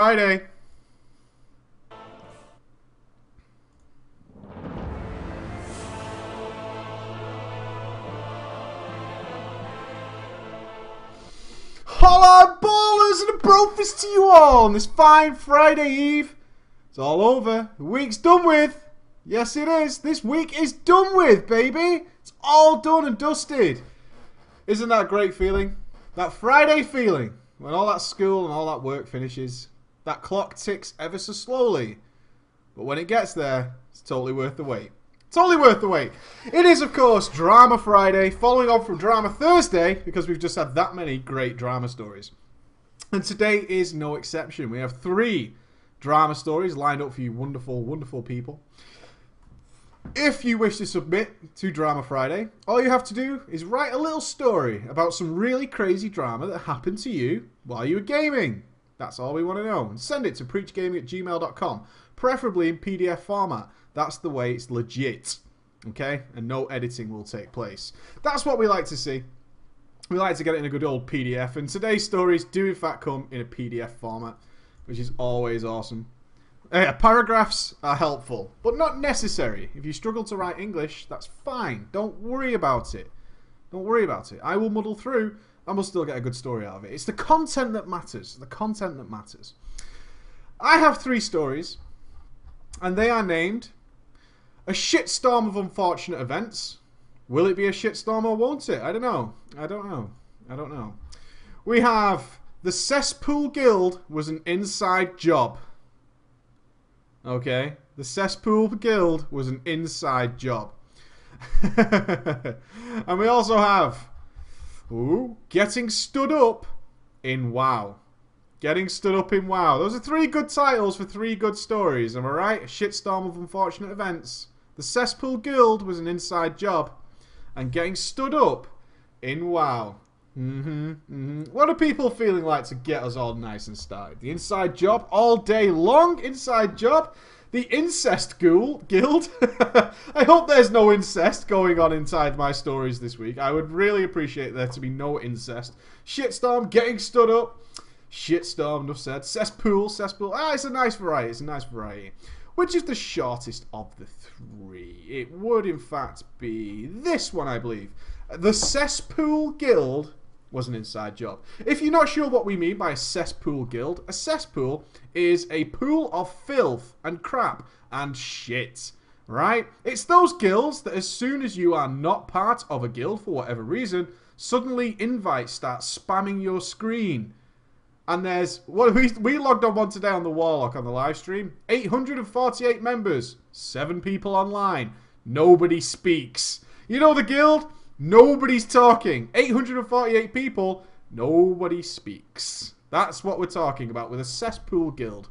Friday. Holla, ballers, and a brofist to you all on this fine Friday eve. It's all over. The week's done with. Yes, it is. This week is done with, baby. It's all done and dusted. Isn't that a great feeling? That Friday feeling when all that school and all that work finishes. That clock ticks ever so slowly. But when it gets there, it's totally worth the wait. Totally worth the wait. It is, of course, Drama Friday, following on from Drama Thursday, because we've just had that many great drama stories. And today is no exception. We have 3 drama stories lined up for you wonderful, wonderful people. If you wish to submit to Drama Friday, all you have to do is write a little story about some really crazy drama that happened to you while you were gaming. That's all we want to know. And send it to preachgaming@gmail.com, preferably in PDF format. That's the way it's legit. Okay? And no editing will take place. That's what we like to see. We like to get it in a good old PDF. And today's stories do in fact come in a PDF format, which is always awesome. Paragraphs are helpful, but not necessary. If you struggle to write English, that's fine. Don't worry about it. Don't worry about it. I will muddle through and we'll still get a good story out of it. It's the content that matters. The content that matters. I have 3 stories, and they are named A Shitstorm of Unfortunate Events. Will it be a shitstorm or won't it? I don't know. I don't know. I don't know. We have The Cesspool Guild Was an Inside Job. Okay? The Cesspool Guild was an inside job. And we also have Getting Stood Up in WoW. Getting Stood Up in WoW. Those are 3 good titles for 3 good stories. Am I right? A Shitstorm of Unfortunate Events. The Cesspool Guild Was an Inside Job. And Getting Stood Up in WoW. What are people feeling like to get us all nice and started? The inside job all day long? Inside job? The incest guild? I hope there's no incest going on inside my stories this week. I would really appreciate there to be no incest. Shitstorm, Getting Stood Up. Shitstorm, enough said. Cesspool. It's a nice variety. It's a nice variety. Which is the shortest of the 3? It would, in fact, be this one, I believe. The Cesspool Guild was an inside job. If you're not sure what we mean by a cesspool guild, a cesspool is a pool of filth and crap and shit, right? It's those guilds that as soon as you are not part of a guild for whatever reason, suddenly invites start spamming your screen. And there's, what we logged on one today on the Warlock on the live stream, 848 members, 7 people online, nobody speaks. You know the guild? Nobody's talking. 848 people. Nobody speaks. That's what we're talking about with a cesspool guild.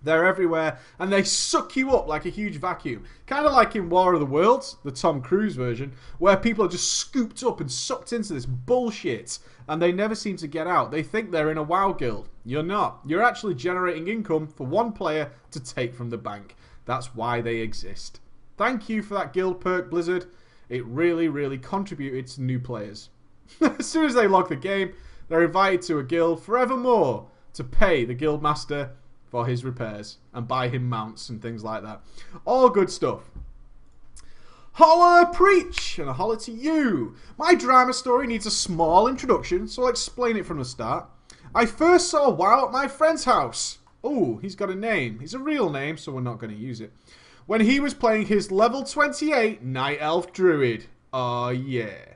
They're everywhere and they suck you up like a huge vacuum. Kind of like in War of the Worlds, the Tom Cruise version, where people are just scooped up and sucked into this bullshit and they never seem to get out. They think they're in a WoW guild. You're not. You're actually generating income for one player to take from the bank. That's why they exist. Thank you for that guild perk, Blizzard. It really, really contributed to new players. As soon as they log the game, they're invited to a guild forevermore to pay the guild master for his repairs and buy him mounts and things like that. All good stuff. Holla preach and a holla to you. My drama story needs a small introduction, so I'll explain it from the start. I first saw WoW at my friend's house. Oh, he's got a name. It's a real name, so we're not going to use it. When he was playing his level 28 Night Elf Druid. Oh yeah.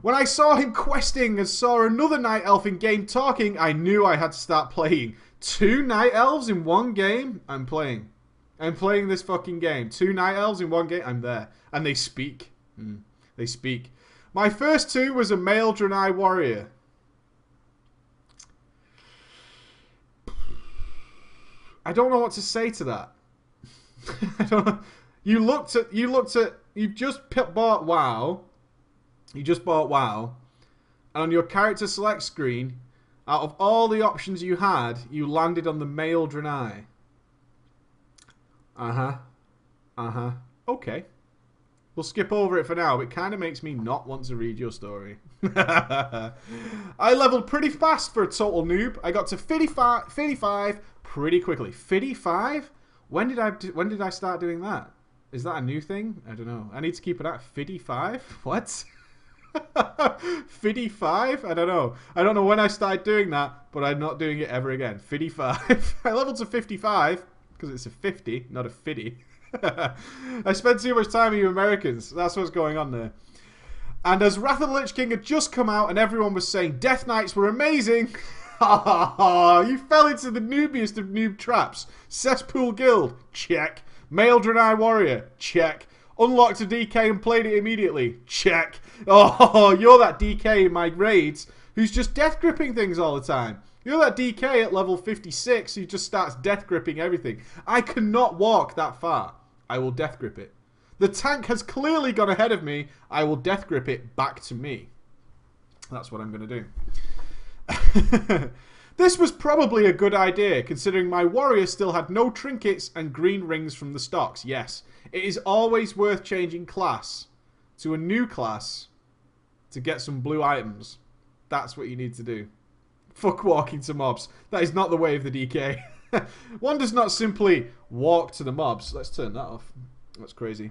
When I saw him questing and saw another Night Elf in game talking, I knew I had to start playing. 2 Night Elves in one game? I'm playing. I'm playing this fucking game. 2 Night Elves in one game? I'm there. And they speak. They speak. My first 2 was a male Draenei warrior. I don't know what to say to that. I don't know. You've just bought WoW. You just bought WoW. And on your character select screen, out of all the options you had, you landed on the male Draenei. Okay. We'll skip over it for now. It kind of makes me not want to read your story. I leveled pretty fast for a total noob. I got to 55 pretty quickly. 55? When did I start doing that? Is that a new thing? I don't know. I need to keep it at 55? What? 55? I don't know. I don't know when I started doing that, but I'm not doing it ever again. 55. I leveled to 55 because it's a 50, not a 50. I spent too much time with you Americans. That's what's going on there. And as Wrath of the Lich King had just come out and everyone was saying Death Knights were amazing, you fell into the noobiest of noob traps. Cesspool Guild, check. Male Draenei Warrior, check. Unlocked a DK and played it immediately, check. Oh, you're that DK in my raids who's just death gripping things all the time. You're that DK at level 56 who just starts death gripping everything. I cannot walk that far. I will death grip it. The tank has clearly gone ahead of me. I will death grip it back to me. That's what I'm going to do. This was probably a good idea, considering my warrior still had no trinkets and green rings from the stocks. Yes, it is always worth changing class to a new class to get some blue items. That's what you need to do. Fuck walking to mobs. That is not the way of the DK. One does not simply walk to the mobs. Let's turn that off. That's crazy.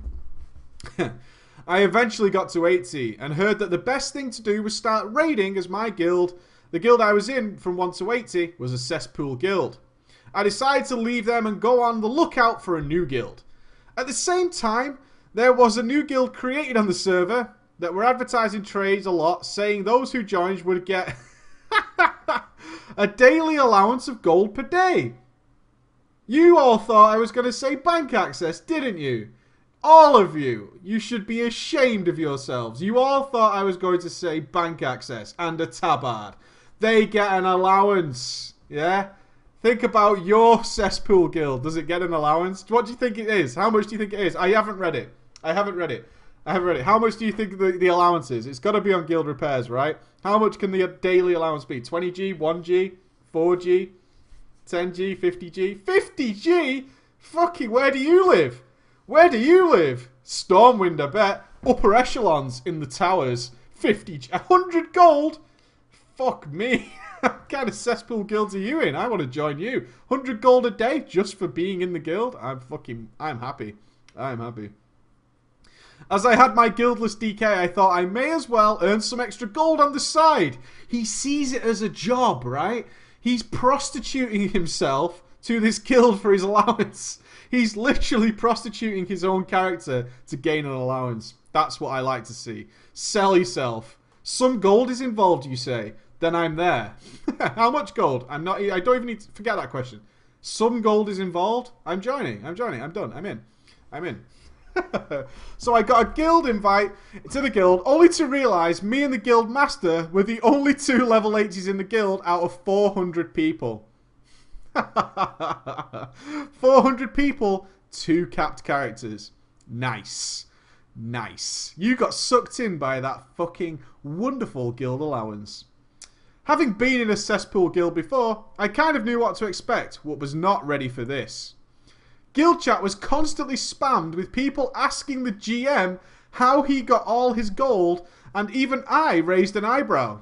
I eventually got to 80 and heard that the best thing to do was start raiding, as my guild, the guild I was in from 1 to 80, was a cesspool guild. I decided to leave them and go on the lookout for a new guild. At the same time, there was a new guild created on the server that were advertising trades a lot, saying those who joined would get a daily allowance of gold per day. You all thought I was going to say bank access, didn't you? All of you. You should be ashamed of yourselves. You all thought I was going to say bank access and a tabard. They get an allowance. Yeah? Think about your cesspool guild. Does it get an allowance? What do you think it is? How much do you think it is? I haven't read it. I haven't read it. How much do you think the allowance is? It's got to be on guild repairs, right? How much can the daily allowance be? 20G? 1G? 4G? 10G? 50G? 50G? Fucking, where do you live? Where do you live? Stormwind, I bet. Upper echelons in the towers. 50G. 100 gold? Fuck me. What kind of cesspool guilds are you in? I want to join you. 100 gold a day just for being in the guild? I'm happy. I'm happy. As I had my guildless DK, I thought I may as well earn some extra gold on the side. He sees it as a job, right? He's prostituting himself to this guild for his allowance. He's literally prostituting his own character to gain an allowance. That's what I like to see. Sell yourself. Some gold is involved, you say. Then I'm there. How much gold? I don't even need to forget that question. Some gold is involved. I'm joining. I'm done. I'm in. So I got a guild invite to the guild, only to realise me and the guild master were the only 2 level 80s in the guild out of 400 people. 400 people, 2 capped characters. Nice. Nice. You got sucked in by that fucking wonderful guild allowance. Having been in a cesspool guild before, I kind of knew what to expect, but was not ready for this. Guild chat was constantly spammed with people asking the GM how he got all his gold, and even I raised an eyebrow.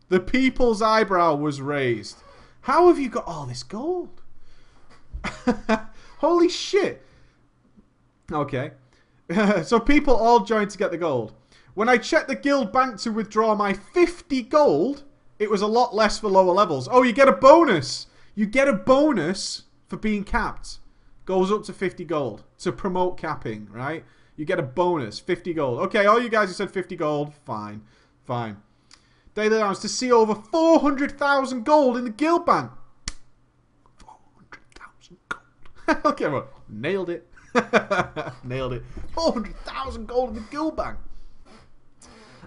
The people's eyebrow was raised. How have you got all this gold? Holy shit. Okay. So people all joined to get the gold. When I checked the guild bank to withdraw my 50 gold, it was a lot less for lower levels. Oh, you get a bonus. You get a bonus for being capped. Goes up to 50 gold to promote capping, right? You get a bonus, 50 gold. Okay, all you guys who said 50 gold, fine. Fine. Daily allowance to see over 400,000 gold in the guild bank. 400,000 gold. Okay, well, nailed it. Nailed it. 400,000 gold in the guild bank.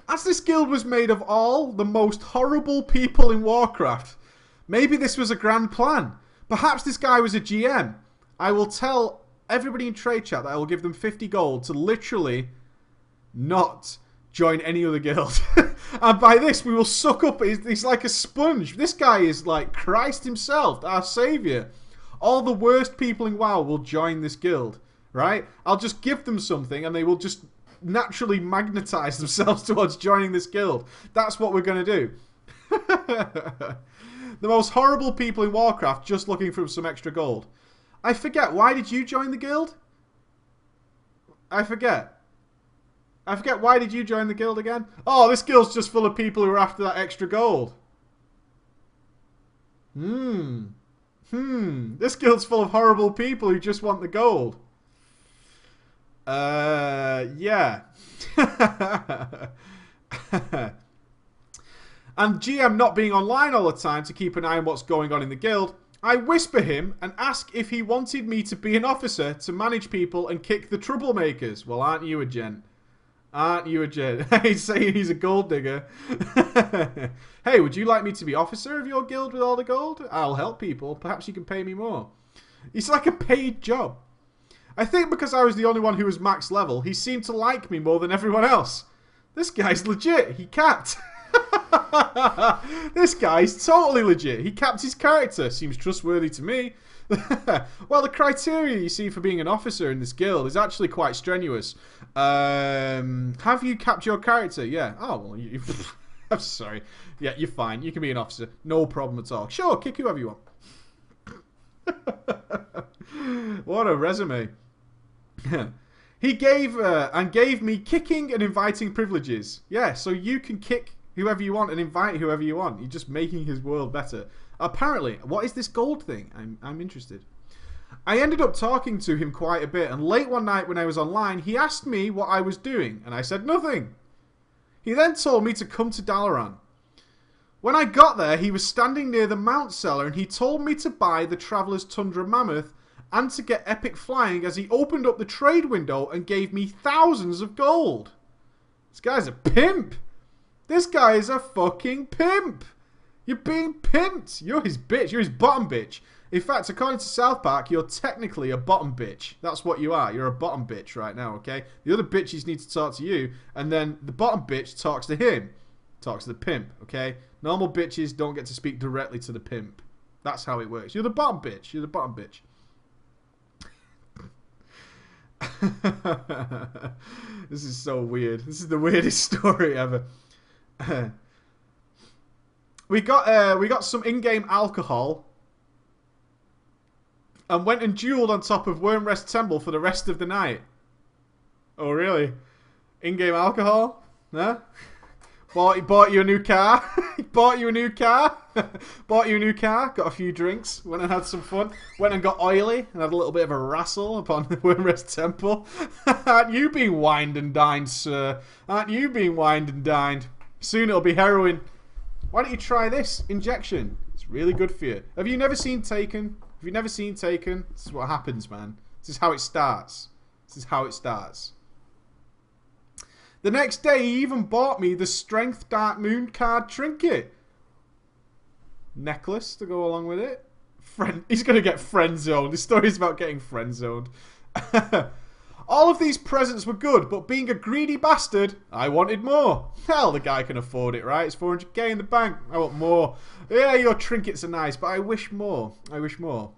As this guild was made of all the most horrible people in Warcraft, maybe this was a grand plan. Perhaps this guy was a GM. I will tell everybody in trade chat that I will give them 50 gold to literally not join any other guild. And by this, we will suck up. He's like a sponge. This guy is like Christ himself, our savior. All the worst people in WoW will join this guild, right? I'll just give them something and they will just naturally magnetize themselves towards joining this guild. That's what we're going to do. The most horrible people in Warcraft just looking for some extra gold. I forget, why did you join the guild? I forget, why did you join the guild again? Oh, this guild's just full of people who are after that extra gold. This guild's full of horrible people who just want the gold. Yeah. And GM not being online all the time to keep an eye on what's going on in the guild, I whisper him and ask if he wanted me to be an officer to manage people and kick the troublemakers. Well, aren't you a gent? Aren't you a gent? He's saying he's a gold digger. Hey, would you like me to be officer of your guild with all the gold? I'll help people. Perhaps you can pay me more. It's like a paid job. I think because I was the only one who was max level, he seemed to like me more than everyone else. This guy's legit. He capped. This guy's totally legit. He capped his character. Seems trustworthy to me. Well, the criteria you see for being an officer in this guild is actually quite strenuous. Have you capped your character? Yeah. Oh, well, I'm sorry. Yeah, you're fine. You can be an officer. No problem at all. Sure, kick whoever you want. What a resume. He gave me kicking and inviting privileges. Yeah, so you can kick whoever you want and invite whoever you want. You're just making his world better. Apparently, what is this gold thing? I'm interested. I ended up talking to him quite a bit, and late one night when I was online, he asked me what I was doing, and I said nothing. He then told me to come to Dalaran. When I got there, he was standing near the Mount Cellar, and he told me to buy the Traveler's Tundra Mammoth and to get epic flying as he opened up the trade window and gave me thousands of gold. This guy's a pimp. This guy is a fucking pimp. You're being pimped. You're his bitch. You're his bottom bitch. In fact, according to South Park, you're technically a bottom bitch. That's what you are. You're a bottom bitch right now, okay? The other bitches need to talk to you, and then the bottom bitch talks to him. Talks to the pimp, okay? Normal bitches don't get to speak directly to the pimp. That's how it works. You're the bottom bitch. You're the bottom bitch. This is so weird. This is the weirdest story ever. We got some in-game alcohol and went and dueled on top of Wormrest Temple for the rest of the night. Oh really? In-game alcohol? Huh? Bought you a new car? Bought you a new car? Bought you a new car? Got a few drinks. Went and had some fun. Went and got oily and had a little bit of a wrestle upon the Wormrest Temple. Aren't you being wined and dined, sir? Aren't you being wined and dined? Soon it'll be heroin. Why don't you try this injection? It's really good for you. Have you never seen Taken? Have you never seen Taken? This is what happens, man. This is how it starts. This is how it starts. The next day, he even bought me the Strength Dark Moon card trinket. Necklace to go along with it. He's going to get friend-zoned. This story is about getting friend-zoned. All of these presents were good, but being a greedy bastard, I wanted more. Hell, the guy can afford it, right? It's 400k in the bank. I want more. Yeah, your trinkets are nice, but I wish more. I wish more.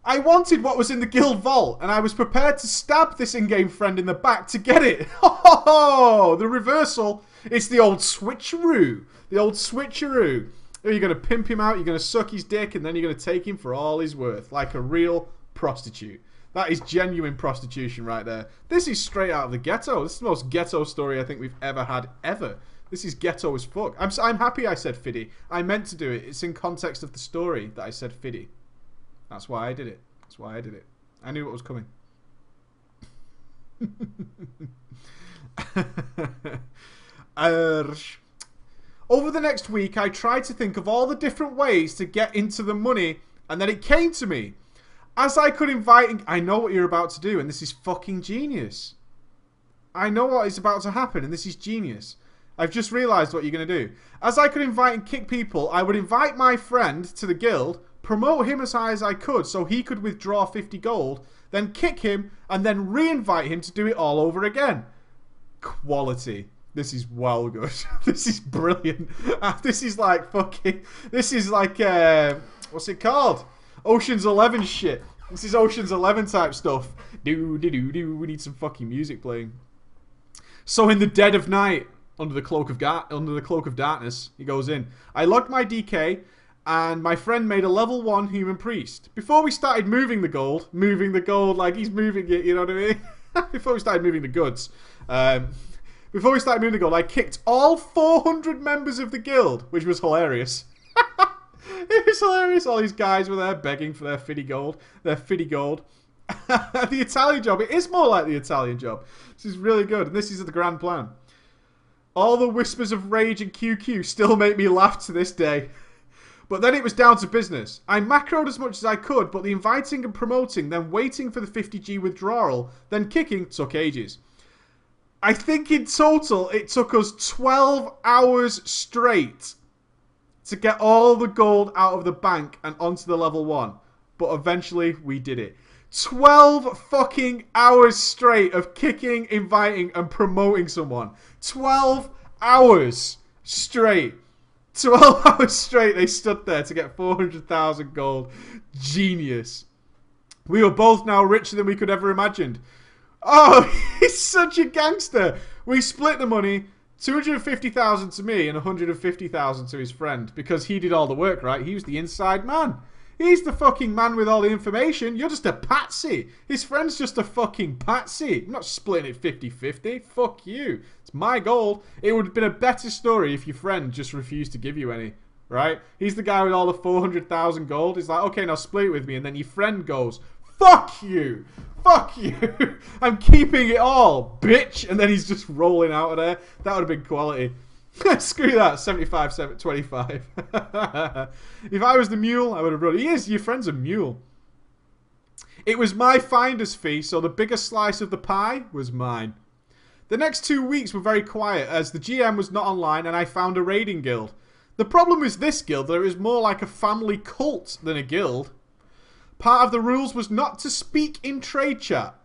I wanted what was in the guild vault, and I was prepared to stab this in-game friend in the back to get it. Oh, the reversal. It's the old switcheroo. The old switcheroo. You're going to pimp him out, you're going to suck his dick, and then you're going to take him for all he's worth. Like a real prostitute. That is genuine prostitution right there. This is straight out of the ghetto. This is the most ghetto story I think we've ever had, ever. This is ghetto as fuck. I'm happy I said fiddy. I meant to do it. It's in context of the story that I said fiddy. That's why I did it. That's why I did it. I knew what was coming. Over the next week, I tried to think of all the different ways to get into the money, and then it came to me. As I could invite... I know what you're about to do, and this is fucking genius. I know what is about to happen, and this is genius. I've just realised what you're going to do. As I could invite and kick people, I would invite my friend to the guild, promote him as high as I could so he could withdraw 50 gold, then kick him, and then re-invite him to do it all over again. Quality. This is well good. This is brilliant. This is like fucking... This is like... what's it called? Ocean's 11 shit. This is Ocean's 11 type stuff. Do. We need some fucking music playing. So in the dead of night, under the cloak of darkness, he goes in. I logged my DK And my friend made a level 1 human priest. Before we started moving the gold like he's moving it, you know what I mean? Before we started moving the goods. Before we started moving the gold, I kicked all 400 members of the guild, which was hilarious. It was hilarious. All these guys were there begging for their fiddy gold. The Italian job, it is more like the Italian job. This is really good, and this is the grand plan. All the whispers of rage and QQ still make me laugh to this day. But then it was down to business. I macroed as much as I could, but the inviting and promoting, then waiting for the 50G withdrawal, then kicking took ages. I think in total it took us 12 hours straight to get all the gold out of the bank and onto the level 1. But eventually we did it. 12 fucking hours straight of kicking, inviting, and promoting someone. 12 hours straight. 12 hours straight they stood there to get 400,000 gold. Genius. We were both now richer than we could ever imagined. Oh, he's such a gangster. We split the money, 250,000 to me and 150,000 to his friend, because he did all the work, right? He was the inside man. He's the fucking man with all the information. You're just a patsy. His friend's just a fucking patsy. I'm not splitting it 50-50. Fuck you. It's my gold. It would have been a better story if your friend just refused to give you any, right? He's the guy with all the 400,000 gold. He's like, okay, now split it with me. And then your friend goes, fuck you. Fuck you. I'm keeping it all, bitch. And then he's just rolling out of there. That would have been quality. Screw that, 75-25. If I was the mule, I would have run. He is, your friend's a mule. It was my finder's fee, so the biggest slice of the pie was mine. The next 2 weeks were very quiet, as the GM was not online and I found a raiding guild. The problem with this guild, that it was more like a family cult than a guild. Part of the rules was not to speak in trade chat.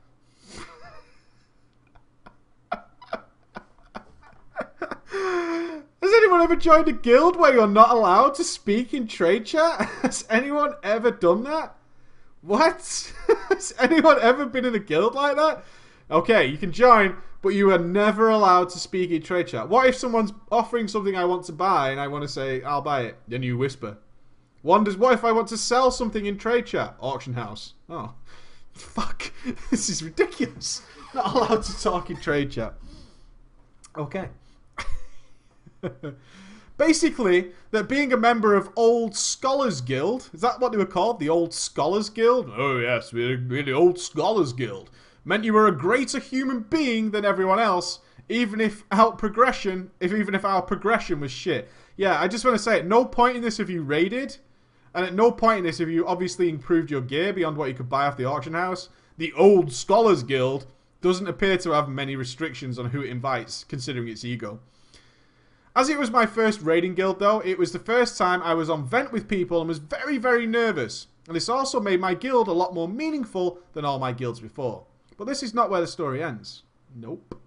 Has anyone ever joined a guild where you're not allowed to speak in trade chat? Has anyone ever done that? What? Has anyone ever been in a guild like that? Okay, you can join, but you are never allowed to speak in trade chat. What if someone's offering something I want to buy and I want to say, I'll buy it? Then you whisper. What if I want to sell something in trade chat? Auction house. Oh, fuck. This is ridiculous. Not allowed to talk in trade chat. Okay. Basically, that being a member of Old Scholars Guild, is that what they were called? The Old Scholars Guild? Oh yes, we're the Old Scholars Guild. Meant you were a greater human being than everyone else, even if our progression was shit. Yeah, I just want to say, at no point in this have you raided, and at no point in this have you obviously improved your gear beyond what you could buy off the auction house. The Old Scholars Guild doesn't appear to have many restrictions on who it invites, considering its ego. As it was my first raiding guild though, it was the first time I was on vent with people and was very, very nervous. And this also made my guild a lot more meaningful than all my guilds before. But this is not where the story ends. Nope.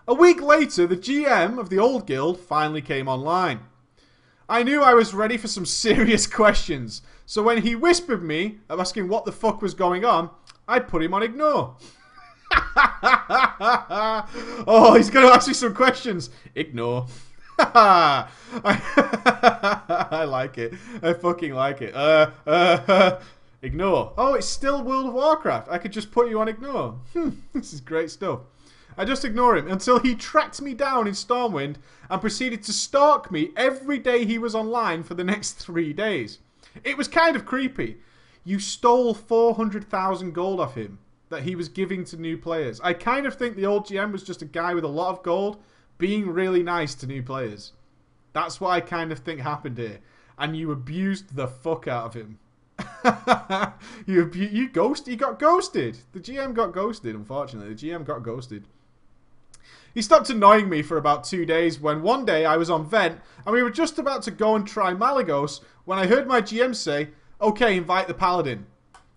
A week later, the GM of the old guild finally came online. I knew I was ready for some serious questions. So when he whispered me, asking what the fuck was going on, I put him on ignore. Oh, he's going to ask me some questions. Ignore. I like it. I fucking like it. Ignore. Oh, it's still World of Warcraft. I could just put you on ignore. This is great stuff. I just ignore him until he tracked me down in Stormwind and proceeded to stalk me every day he was online for the next 3 days. It was kind of creepy. You stole 400,000 gold off him that he was giving to new players. I kind of think the old GM was just a guy with a lot of gold being really nice to new players. That's what I kind of think happened here. And you abused the fuck out of him. He got ghosted. The GM got ghosted, unfortunately. The GM got ghosted. He stopped annoying me for about 2 days when one day I was on vent and we were just about to go and try Malygos when I heard my GM say, okay, invite the paladin.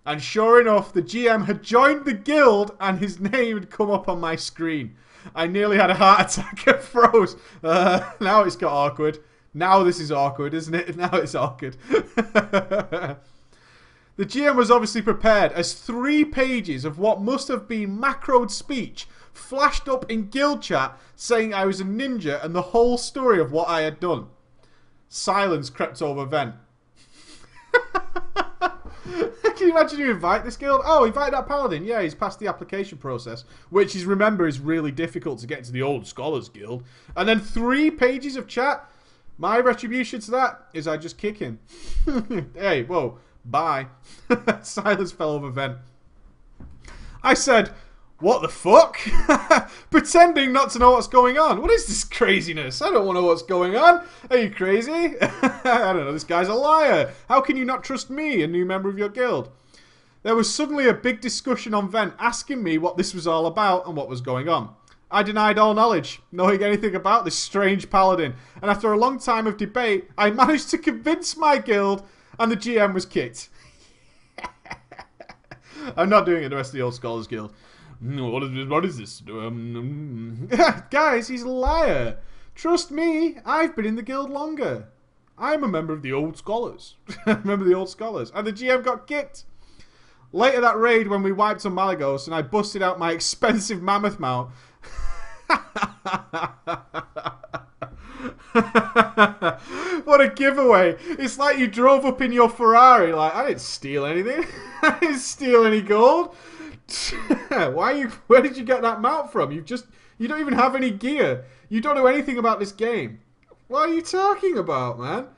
And sure enough, the GM had joined the guild and his name had come up on my screen. I nearly had a heart attack and froze. Now it's got awkward. Now this is awkward, isn't it? Now it's awkward. The GM was obviously prepared as 3 pages of what must have been macroed speech flashed up in guild chat saying I was a ninja and the whole story of what I had done. Silence crept over Vent. Can you imagine you invite this guild? Oh, invite that paladin. Yeah, he's passed the application process, which is, remember, is really difficult to get to the Old Scholars Guild. And then 3 pages of chat. My retribution to that is I just kick him. Hey, whoa, bye. Silence fell over Vent. I said, what the fuck? Pretending not to know what's going on. What is this craziness? I don't want to know what's going on. Are you crazy? I don't know. This guy's a liar. How can you not trust me, a new member of your guild? There was suddenly a big discussion on Vent asking me what this was all about and what was going on. I denied all knowledge, knowing anything about this strange paladin. And after a long time of debate, I managed to convince my guild and the GM was kicked. I'm not doing it the rest of the Old Scholars Guild. What is this? Guys, he's a liar. Trust me, I've been in the guild longer. I'm a member of the Old Scholars. Remember the Old Scholars. And the GM got kicked. Later that raid, when we wiped on Malagos and I busted out my expensive mammoth mount. What a giveaway. It's like you drove up in your Ferrari. Like, I didn't steal anything. I didn't steal any gold. Where did you get that mount from? You don't even have any gear. You don't know anything about this game. What are you talking about, man?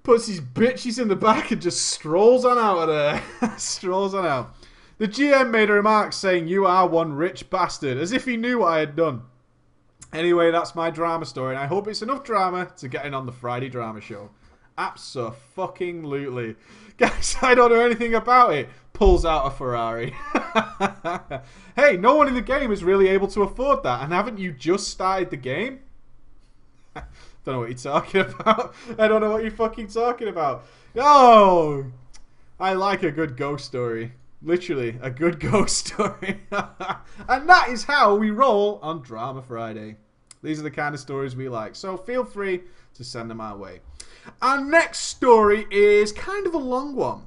Puts his bitches in the back and just strolls on out of there. Strolls on out. The GM made a remark saying, "You are one rich bastard," as if he knew what I had done. Anyway, that's my drama story, and I hope it's enough drama to get in on the Friday drama show. Abso-fucking-lutely. Guys, I don't know anything about it. Pulls out a Ferrari. Hey, no one in the game is really able to afford that, and haven't you just started the game? Don't know what you're talking about. I don't know what you're fucking talking about. Oh, I like a good ghost story. Literally, a good ghost story. And that is how we roll on Drama Friday. These are the kind of stories we like. So feel free to send them our way. Our next story is kind of a long one.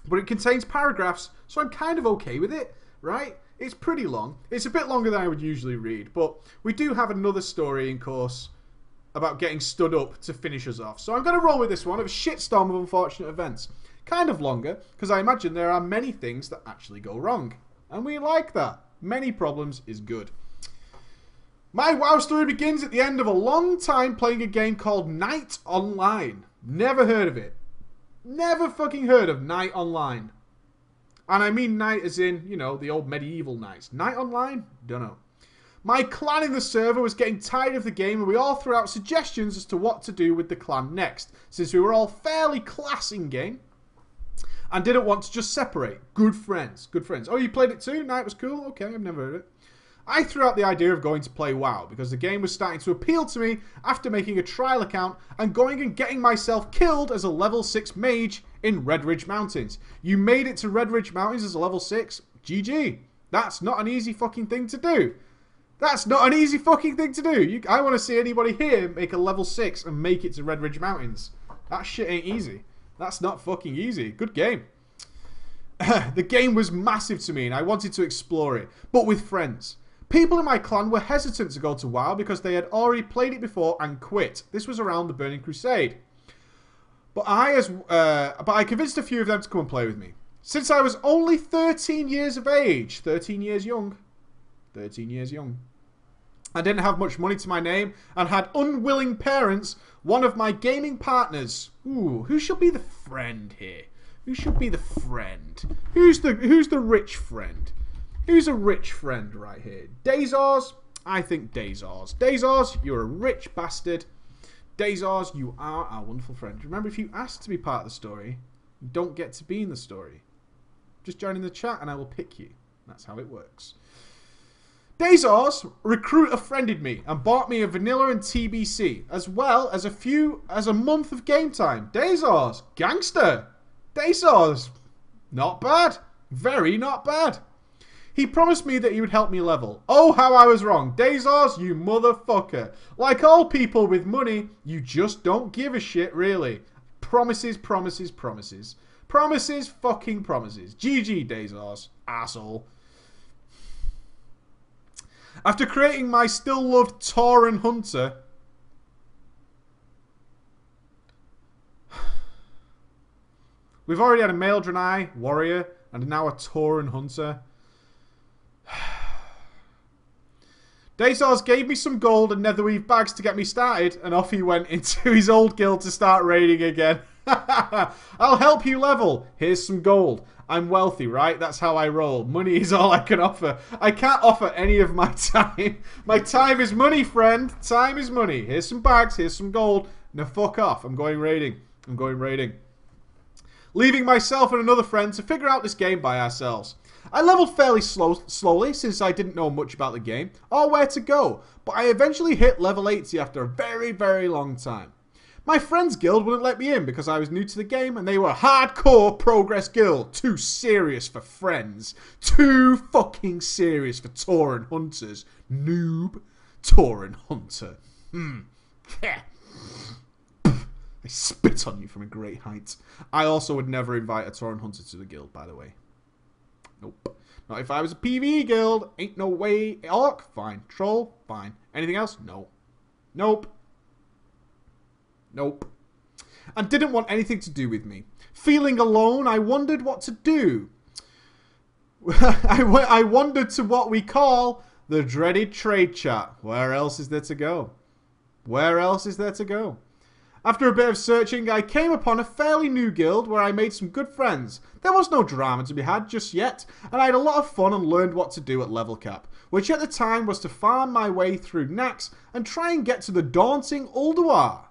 But it contains paragraphs, so I'm kind of okay with it, right? It's pretty long. It's a bit longer than I would usually read. But we do have another story in course about getting stood up to finish us off. So I'm going to roll with this one of a shitstorm of unfortunate events. Kind of longer, because I imagine there are many things that actually go wrong. And we like that. Many problems is good. My WoW story begins at the end of a long time playing a game called Knight Online. Never heard of it. Never fucking heard of Knight Online. And I mean Knight as in, you know, the old medieval knights. Knight Online? Don't know. My clan in the server was getting tired of the game and we all threw out suggestions as to what to do with the clan next. Since we were all fairly class in game. And didn't want to just separate. Good friends. Good friends. Oh, you played it too? Knight was cool? Okay, I've never heard of it. I threw out the idea of going to play WoW because the game was starting to appeal to me after making a trial account and going and getting myself killed as a level 6 mage in Red Ridge Mountains. You made it to Red Ridge Mountains as a level 6? GG. That's not an easy fucking thing to do. That's not an easy fucking thing to do. I want to see anybody here make a level 6 and make it to Red Ridge Mountains. That shit ain't easy. That's not fucking easy. Good game. The game was massive to me and I wanted to explore it, but with friends. People in my clan were hesitant to go to WoW because they had already played it before and quit. This was around the Burning Crusade. But I convinced a few of them to come and play with me. Since I was only 13 years of age, 13 years young, 13 years young, I didn't have much money to my name and had unwilling parents, one of my gaming partners. Ooh, who should be the friend here? Who should be the friend? Who's the rich friend? Who's a rich friend right here? Dazars? I think Dazars. Dazars, you're a rich bastard. Dazars, you are our wonderful friend. Remember, if you ask to be part of the story, you don't get to be in the story. Just join in the chat and I will pick you. That's how it works. Dazars recruiter friended me and bought me a vanilla and TBC, as well as a month of game time. Dazars, gangster. Dazars, not bad. Very not bad. He promised me that he would help me level. Oh, how I was wrong. Dazars, you motherfucker. Like all people with money, you just don't give a shit, really. Promises, promises, promises. Promises, fucking promises. GG, Dazars. Asshole. After creating my still-loved Tauren Hunter, We've already had a male Draenei, warrior, and now a Tauren hunter. Dazors gave me some gold and netherweave bags to get me started, and off he went into his old guild to start raiding again. I'll help you level. Here's some gold. I'm wealthy, right? That's how I roll. Money is all I can offer. I can't offer any of my time. My time is money, friend. Time is money. Here's some bags. Here's some gold. Now fuck off. I'm going raiding. I'm going raiding. Leaving myself and another friend to figure out this game by ourselves. I leveled fairly slowly since I didn't know much about the game or where to go, but I eventually hit level 80 after a very, very long time. My friend's guild wouldn't let me in because I was new to the game and they were hardcore progress guild. Too serious for friends. Too fucking serious for Tauren hunters. Noob. Tauren hunter. I spit on you from a great height. I also would never invite a Tauren hunter to the guild, by the way. Nope. Not if I was a PvE guild. Ain't no way. Orc? Fine. Troll? Fine. Anything else? No. Nope. Nope. And didn't want anything to do with me. Feeling alone, I wondered what to do. I wandered to what we call the dreaded trade chat. Where else is there to go? Where else is there to go? After a bit of searching, I came upon a fairly new guild where I made some good friends. There was no drama to be had just yet, and I had a lot of fun and learned what to do at level cap, which at the time was to farm my way through Naxx and try and get to the daunting Ulduar.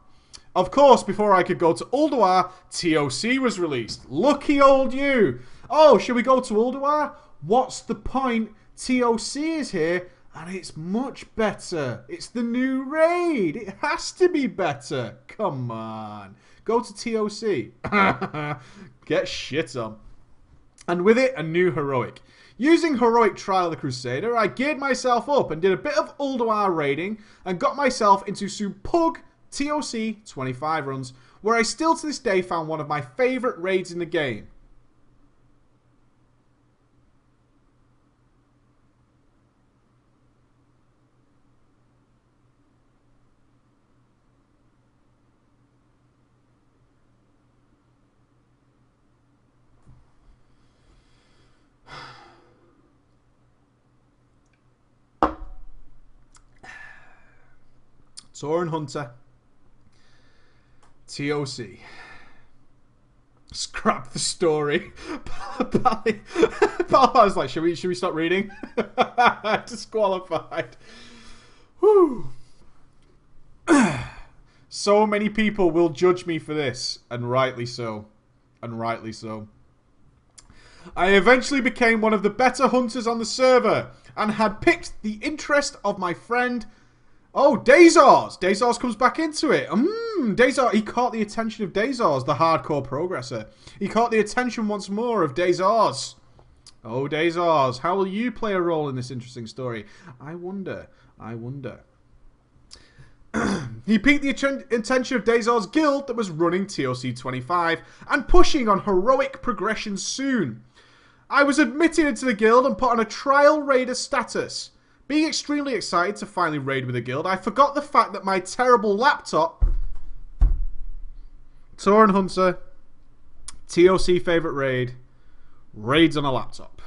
Of course, before I could go to Ulduar, TOC was released. Lucky old you! Oh, should we go to Ulduar? What's the point? TOC is here, and it's much better. It's the new raid. It has to be better. Come on. Go to TOC. Get shit on. And with it, a new heroic. Using heroic Trial of the Crusader, I geared myself up and did a bit of Ulduar raiding and got myself into some pug TOC 25 runs, where I still to this day found one of my favourite raids in the game. Tauren Hunter. TOC. Scrap the story. I was like, should we stop reading? Disqualified. Whew. So many people will judge me for this, and rightly so. And rightly so. I eventually became one of the better hunters on the server, and had picked the interest of my friend. Oh, Dazors! Dazors comes back into it. Dazors, he caught the attention of Dazors, the hardcore progressor. He caught the attention once more of Dazors. Oh, Dazors, how will you play a role in this interesting story? I wonder. He piqued the attention of Dazors' guild that was running TOC 25 and pushing on heroic progression soon. I was admitted into the guild and put on a trial raider status. Being extremely excited to finally raid with a guild, I forgot the fact that my terrible laptop... Tauren Hunter, TOC favourite raid, raids on a laptop.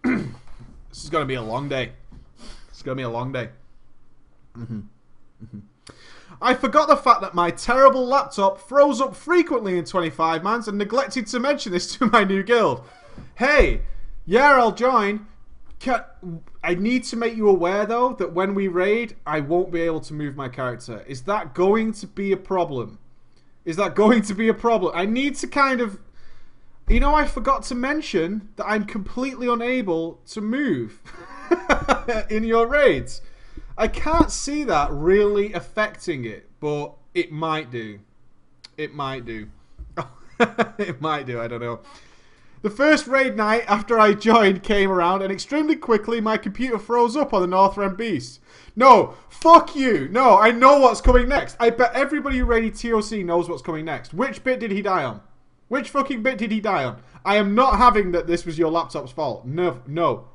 This is going to be a long day. It's going to be a long day. I forgot the fact that my terrible laptop froze up frequently in 25 mans and neglected to mention this to my new guild. Hey, yeah, I'll join. I need to make you aware, though, that when we raid, I won't be able to move my character. Is that going to be a problem? Is that going to be a problem? I need to kind of... You know, I forgot to mention that I'm completely unable to move in your raids. I can't see that really affecting it, but it might do. It might do. It might do, I don't know. The first raid night after I joined came around, and extremely quickly my computer froze up on the Northrend Beast. No, fuck you. No, I know what's coming next. I bet everybody who raided TOC knows what's coming next. Which bit did he die on? Which fucking bit did he die on? I am not having that this was your laptop's fault. No.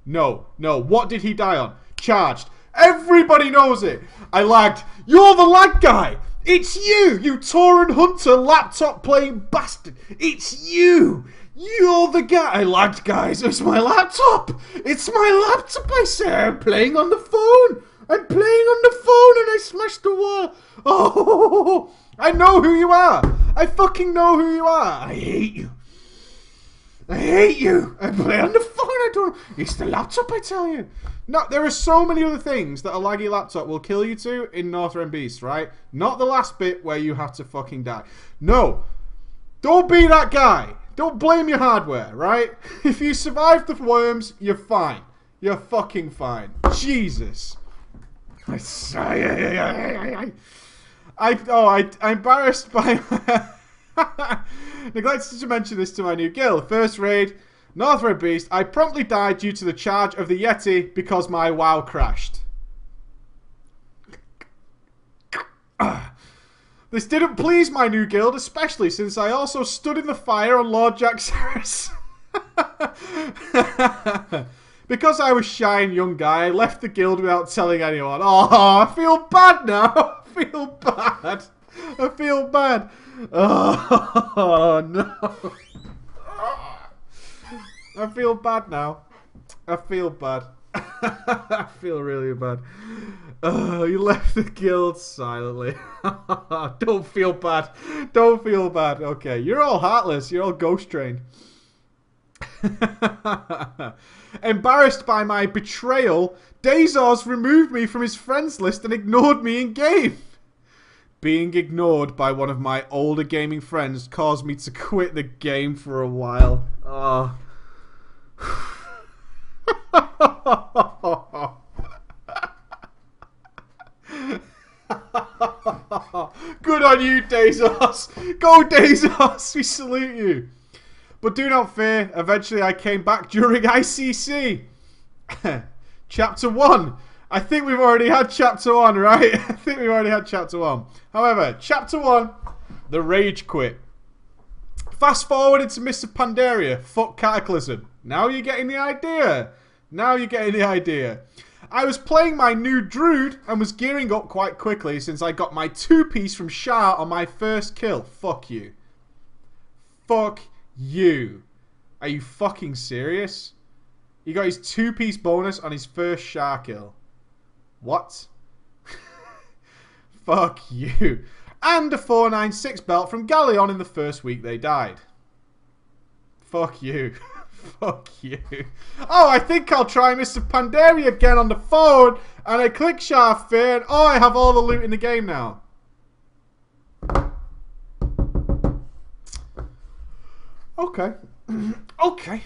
What did he die on? Charged. Everybody knows it. I lagged. You're the lag guy. It's you, you Tauren Hunter laptop playing bastard. It's you. You're the guy. I lagged, guys. It's my laptop. It's my laptop, I say. I'm playing on the phone. I'm playing on the phone and I smashed the wall. Oh, I know who you are. I fucking know who you are. I hate you. I hate you. I play on the phone. I don't. It's the laptop, I tell you. No, there are so many other things that a laggy laptop will kill you to in Northrend Beast, right? Not the last bit where you have to fucking die. No. Don't be that guy. Don't blame your hardware, right? If you survive the worms, you're fine. You're fucking fine. Jesus. I'm embarrassed by... Neglected to mention this to my new guild. First raid, Northrend Beast. I promptly died due to the charge of the Yeti because my WoW crashed. This didn't please my new guild, especially since I also stood in the fire on Lord Jaxaris. Because I was shy and young guy, I left the guild without telling anyone. Oh, I feel bad now. I feel bad. I feel bad. Oh, no. I feel bad now. I feel bad. I feel really bad. Oh, you left the guild silently. Don't feel bad. Don't feel bad. Okay, you're all heartless. You're all ghost trained. Embarrassed by my betrayal, Dazos removed me from his friends list and ignored me in game. Being ignored by one of my older gaming friends caused me to quit the game for a while. Oh. Good on you, Dazos. Go, Dazos. We salute you. But do not fear. Eventually I came back during ICC. Chapter 1. I think we've already had Chapter 1, right? I think we've already had Chapter 1. However, Chapter 1, the Rage Quit. Fast forward into Mists of Pandaria. Fuck Cataclysm. Now you're getting the idea. Now you're getting the idea. I was playing my new Druid and was gearing up quite quickly since I got my 2-piece from Shah on my first kill. Fuck you. Fuck you. Are you fucking serious? He got his 2-piece bonus on his first Shah kill. What? Fuck you. And a 496 belt from Galleon in the first week they died. Fuck you. Fuck you. Oh, I think I'll try Mr. Pandaria again on the phone. And I click Shaft Fear. And oh, I have all the loot in the game now. Okay. Okay.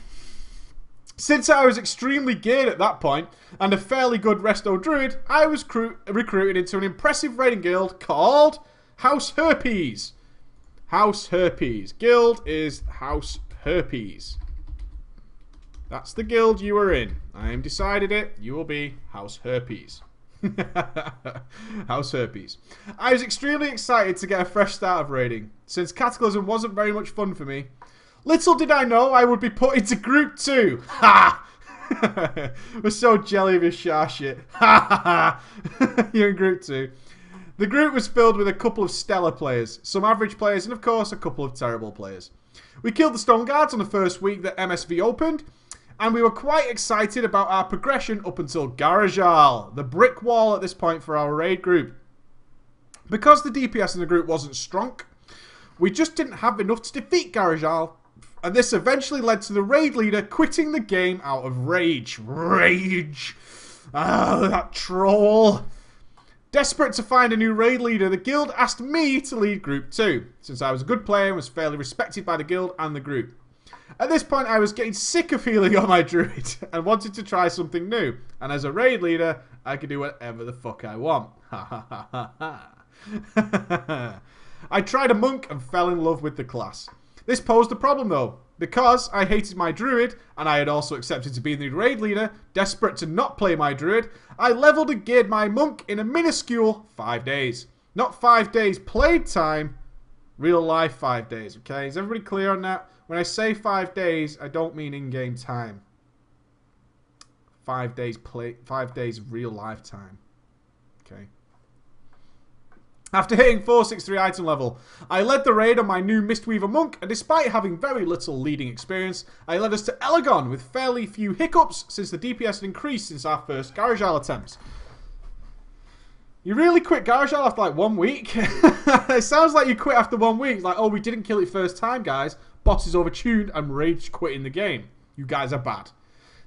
Since I was extremely geared at that point, and a fairly good resto druid, I was recruited into an impressive raiding guild called House Herpes. House Herpes. Guild is House Herpes. That's the guild you are in. I am decided it. You will be House Herpes. House Herpes. I was extremely excited to get a fresh start of raiding, since Cataclysm wasn't very much fun for me. Little did I know I would be put into Group 2. Ha! We're so jelly of your Shah shit. Ha ha ha! You're in Group 2. The group was filled with a couple of stellar players, some average players, and of course a couple of terrible players. We killed the Stone Guards on the first week that MSV opened, and we were quite excited about our progression up until Garajal, the brick wall at this point for our raid group. Because the DPS in the group wasn't strong, we just didn't have enough to defeat Garajal. And this eventually led to the raid leader quitting the game out of rage. Rage! Ah, that troll! Desperate to find a new raid leader, the guild asked me to lead Group 2, since I was a good player and was fairly respected by the guild and the group. At this point, I was getting sick of healing on my druid and wanted to try something new. And as a raid leader, I could do whatever the fuck I want. Ha ha ha ha ha. I tried a monk and fell in love with the class. This posed a problem though, because I hated my druid, and I had also accepted to be the raid leader, desperate to not play my druid, I leveled and geared my monk in a minuscule 5 days. Not 5 days played time, real life 5 days, okay? Is everybody clear on that? When I say 5 days, I don't mean in-game time. 5 days real life time. After hitting 463 item level, I led the raid on my new Mistweaver Monk, and despite having very little leading experience, I led us to Elegon with fairly few hiccups since the DPS had increased since our first Garage Isle attempts. You really quit Garage Isle after like 1 week? It sounds like you quit after 1 week. It's like, oh, we didn't kill it first time, guys. Boss is overtuned and rage quitting the game. You guys are bad.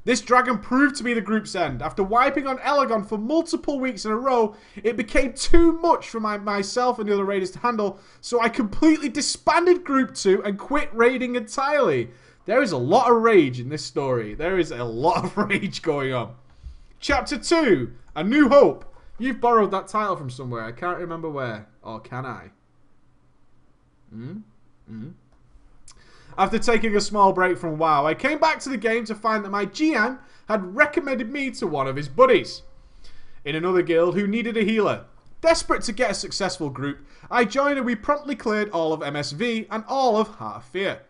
This dragon proved to be the group's end. After wiping on Elegon for multiple weeks in a row, it became too much for myself and the other raiders to handle, so I completely disbanded Group 2 and quit raiding entirely. There is a lot of rage in this story. There is a lot of rage going on. Chapter 2, A New Hope. You've borrowed that title from somewhere. I can't remember where. Or can I? After taking a small break from WoW, I came back to the game to find that my GM had recommended me to one of his buddies in another guild who needed a healer. Desperate to get a successful group, I joined and we promptly cleared all of MSV and all of Heart of Fear,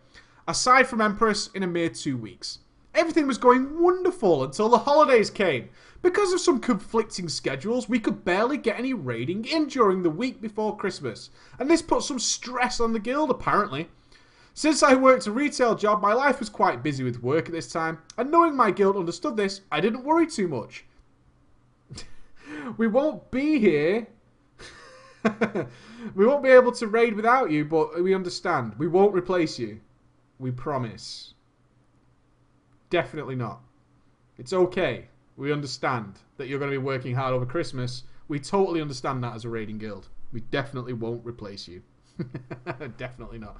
aside from Empress, in a mere 2 weeks. Everything was going wonderful until the holidays came. Because of some conflicting schedules, we could barely get any raiding in during the week before Christmas, and this put some stress on the guild apparently. Since I worked a retail job, my life was quite busy with work at this time, and knowing my guild understood this, I didn't worry too much. We won't be here. We won't be able to raid without you, but we understand. We won't replace you. We promise. Definitely not. It's okay. We understand that you're going to be working hard over Christmas. We totally understand that as a raiding guild. We definitely won't replace you. Definitely not.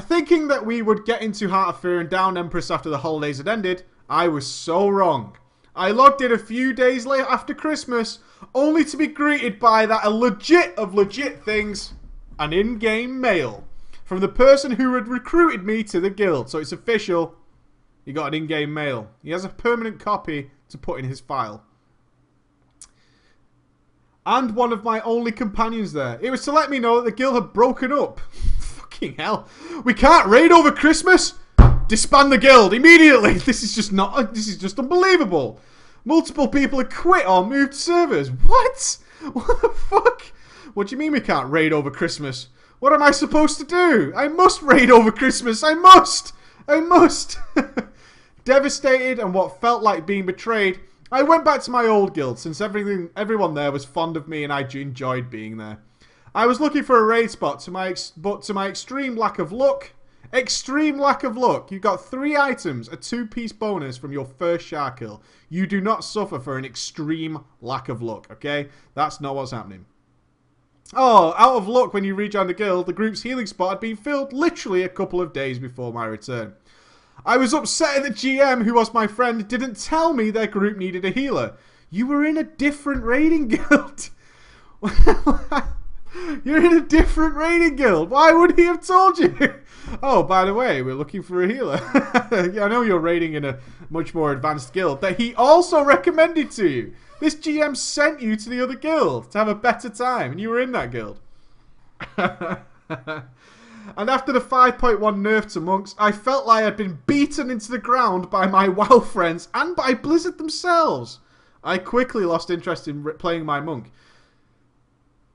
Thinking that we would get into Heart of Fear and down Empress after the holidays had ended, I was so wrong. I logged in a few days later after Christmas, only to be greeted by that legit of legit things, an in-game mail from the person who had recruited me to the guild. So it's official. He got an in-game mail. He has a permanent copy to put in his file. And one of my only companions there. It was to let me know that the guild had broken up. Fucking hell. We can't raid over Christmas? Disband the guild immediately. This is just unbelievable. Multiple people have quit or moved servers. What? What the fuck? What do you mean we can't raid over Christmas? What am I supposed to do? I must raid over Christmas. I must. Devastated and what felt like being betrayed, I went back to my old guild since everyone there was fond of me and I enjoyed being there. I was looking for a raid spot, but to my extreme lack of luck, you got 3 items, a 2-piece bonus from your first shark kill. You do not suffer for an extreme lack of luck, okay? That's not what's happening. Oh, out of luck when you rejoined the guild, the group's healing spot had been filled literally a couple of days before my return. I was upset at the GM, who was my friend, didn't tell me their group needed a healer. You were in a different raiding guild. You're in a different raiding guild. Why would he have told you? Oh, by the way, we're looking for a healer. Yeah, I know you're raiding in a much more advanced guild that he also recommended to you. This GM sent you to the other guild to have a better time, and you were in that guild. And after the 5.1 nerf to monks, I felt like I had been beaten into the ground by my WoW friends and by Blizzard themselves. I quickly lost interest in playing my monk.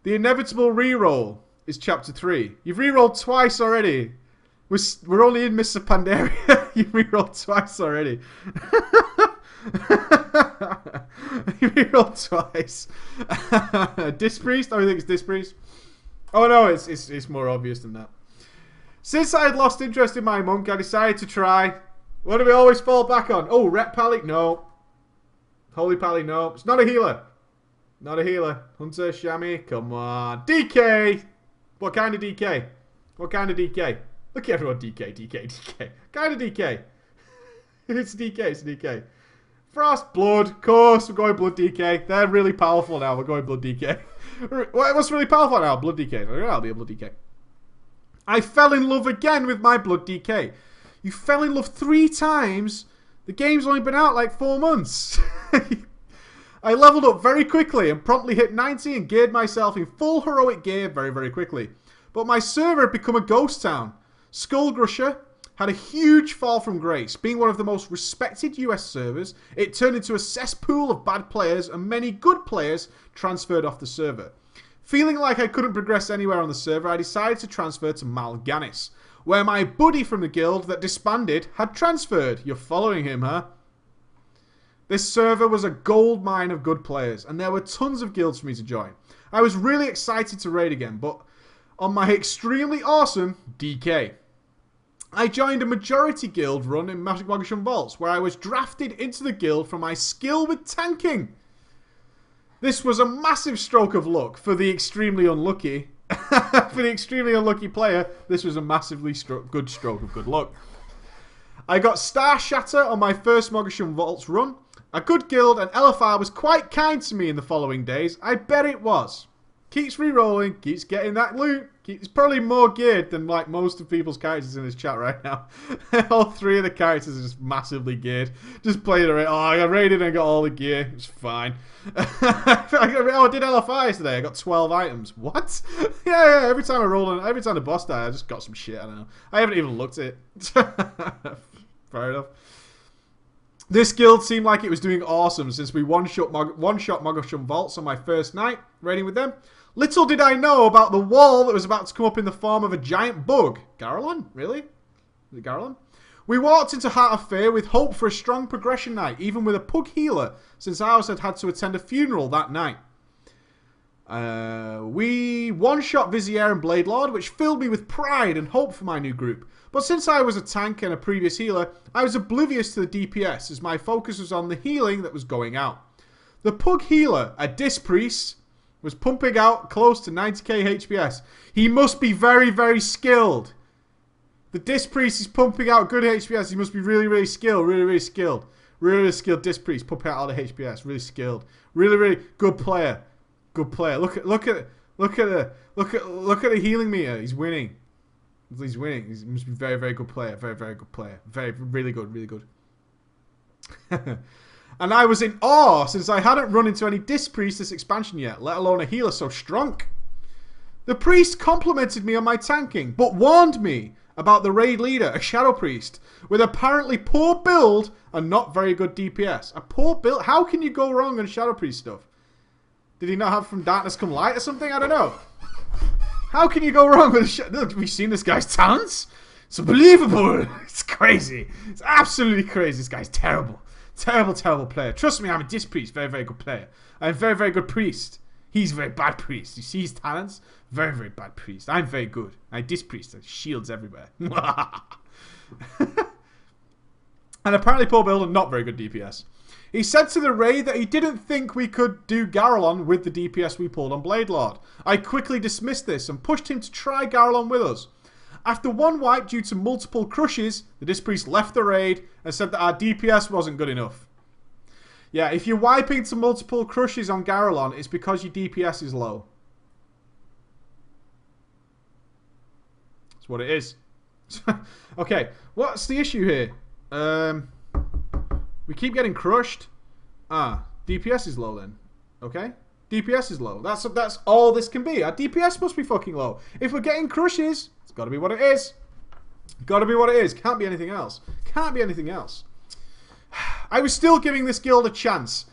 The inevitable reroll is chapter 3. You've rerolled twice already. We're only in Mr. Pandaria. You rerolled twice already. You rerolled twice. Disc Priest? Oh, I think it's Disc Priest. Oh no, it's more obvious than that. Since I had lost interest in my monk, I decided to try. What do we always fall back on? Oh, Ret Pally? No. Holy Pally? No. It's not a healer. Not a healer. Hunter, Shami? Come on. DK! What kind of DK? What kind of DK? Look at everyone. DK. Kind of DK. If it's DK, it's DK. Frost, Blood. Of course, we're going Blood DK. They're really powerful now. We're going Blood DK. What's really powerful now? Blood DK. I'll be a Blood DK. I fell in love again with my Blood DK. You fell in love 3 times. The game's only been out like 4 months. I leveled up very quickly and promptly hit 90 and geared myself in full heroic gear very, very quickly. But my server had become a ghost town. Skullgrusher, had a huge fall from grace. Being one of the most respected US servers, it turned into a cesspool of bad players and many good players transferred off the server. Feeling like I couldn't progress anywhere on the server, I decided to transfer to Mal'Ganis, where my buddy from the guild that disbanded had transferred. You're following him, huh? This server was a gold mine of good players, and there were tons of guilds for me to join. I was really excited to raid again, but on my extremely awesome DK. I joined a majority guild run in Magic Mogashun Vaults, where I was drafted into the guild for my skill with tanking. This was a massive stroke of luck for the extremely unlucky. For the extremely unlucky player, this was a massively good stroke of good luck. I got Star Shatter on my first Mogashun Vaults run. A good guild, and LFR was quite kind to me in the following days. I bet it was. Keeps re-rolling, keeps getting that loot. It's probably more geared than like most of people's characters in this chat right now. All three of the characters are just massively geared. Just played it. Oh, I got raided and got all the gear. It's fine. I did LFI today. I got 12 items. What? Yeah. Every time I roll in, every time the boss died, I just got some shit. I don't know. I haven't even looked at it. Fair enough. This guild seemed like it was doing awesome since we one-shot Mogashun Vaults on my first night raiding with them. Little did I know about the wall that was about to come up in the form of a giant bug. Garalon? Really? Is it Garalon? We walked into Heart of Fear with hope for a strong progression night, even with a pug healer, since ours had to attend a funeral that night. We one-shot Vizier and Blade Lord, which filled me with pride and hope for my new group. But since I was a tank and a previous healer, I was oblivious to the DPS, as my focus was on the healing that was going out. The pug healer, a Disc Priest, was pumping out close to 90k HPS. He must be very, very skilled. The Disc Priest is pumping out good HPS. He must be really, really skilled. Really, really skilled. Really, really skilled Disc Priest. Pumping out all the HPS. Really skilled. Really, really good player. Good player. Look at the healing meter. He's winning. He's winning. He must be very, very good player. Very, very good player. Really good. Really good. And I was in awe since I hadn't run into any Disc Priest this expansion yet, let alone a healer so strong. The priest complimented me on my tanking, but warned me about the raid leader, a Shadow Priest, with apparently poor build and not very good DPS. A poor build? How can you go wrong on Shadow Priest stuff? Did he not have From Darkness Come Light or something? I don't know. How can you go wrong with a Shadow? Have you seen this guy's talents? It's unbelievable. It's crazy. It's absolutely crazy. This guy's terrible. Terrible, terrible player. Trust me, I'm a Disc Priest. Very, very good player. I'm a very, very good priest. He's a very bad priest. You see his talents? Very, very bad priest. I'm very good. I'm Disc Priest. Shields everywhere. And apparently poor build and not very good DPS. He said to the raid that he didn't think we could do Garalon with the DPS we pulled on Blade Lord. I quickly dismissed this and pushed him to try Garalon with us. After one wipe due to multiple crushes, the Disc Priest left the raid and said that our DPS wasn't good enough. Yeah, if you're wiping to multiple crushes on Garalon, it's because your DPS is low. That's what it is. Okay, what's the issue here? We keep getting crushed. DPS is low then. Okay? DPS is low. That's all this can be. Our DPS must be fucking low. If we're getting crushes, it's got to be what it is. Got to be what it is. Can't be anything else. Can't be anything else. I was still giving this guild a chance.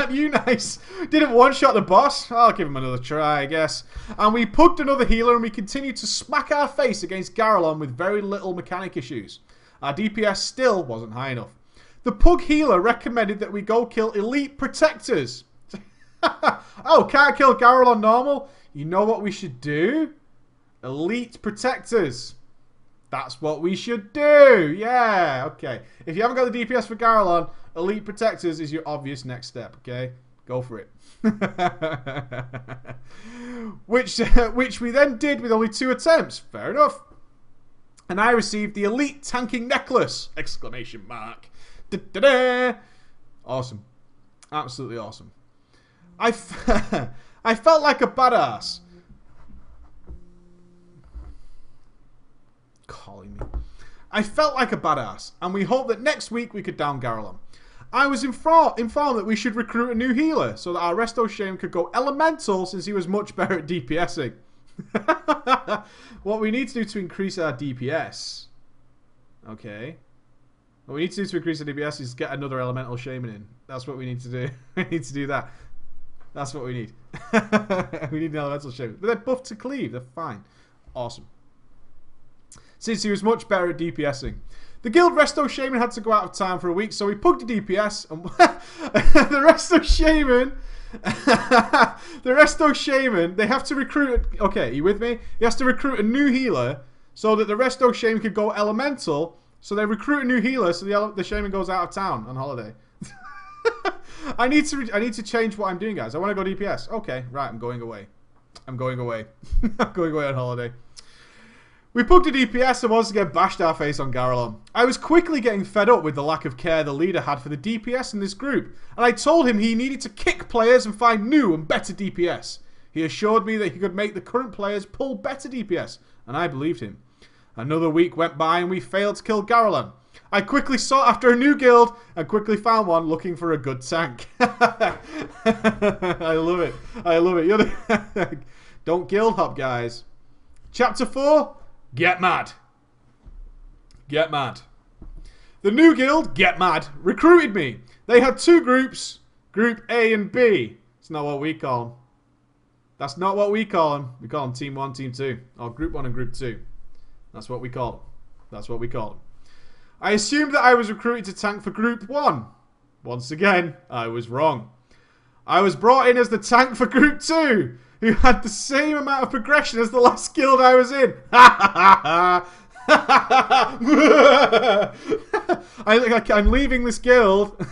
You nice. Didn't one-shot the boss. I'll give him another try, I guess. And we pugged another healer and we continued to smack our face against Garalon with very little mechanic issues. Our DPS still wasn't high enough. The pug healer recommended that we go kill elite protectors. Oh, can't kill Garalon normal? You know what we should do? Elite protectors. That's what we should do. Yeah, okay. If you haven't got the DPS for Garalon, elite protectors is your obvious next step, okay? Go for it. Which we then did with only 2 attempts. Fair enough. And I received the elite tanking necklace! Exclamation mark. Da-da-da. Awesome. Absolutely awesome. I felt like a badass. Calling me. I felt like a badass, and we hoped that next week we could down Garalon. I was informed that we should recruit a new healer, so that our Resto Shame could go elemental since he was much better at DPSing. What we need to do to increase our DPS Okay. What we need to do to increase the DPS is get another elemental shaman in. That's what we need to do. We need to do that. That's what we need. We need an elemental shaman. But they're buffed to cleave. They're fine. Awesome. Since he was much better at DPSing. The guild resto shaman had to go out of town for a week, so we pugged the DPS. And the resto shaman... the resto shaman, they have to recruit... Okay, are you with me? He has to recruit a new healer so that the resto shaman could go elemental. So they recruit a new healer so the shaman goes out of town on holiday. I need to change what I'm doing, guys. I want to go DPS. Okay, right, I'm going away. I'm going away. I'm going away on holiday. We pugged a DPS and once again bashed our face on Garalon. I was quickly getting fed up with the lack of care the leader had for the DPS in this group, and I told him he needed to kick players and find new and better DPS. He assured me that he could make the current players pull better DPS, and I believed him. Another week went by and we failed to kill Garalon. I quickly sought after a new guild and quickly found one looking for a good tank. I love it. I love it. You're the Don't guild hop, guys. Chapter 4. Get Mad. Get Mad. The new guild, Get Mad, recruited me. They had two groups, Group A and B. It's not what we call them. That's not what we call them. We call them Team 1, Team 2. Or Group 1 and Group 2. That's what we call them. That's what we call them. I assumed that I was recruited to tank for Group 1. Once again, I was wrong. I was brought in as the tank for Group 2, who had the same amount of progression as the last guild I was in. I'm leaving this guild.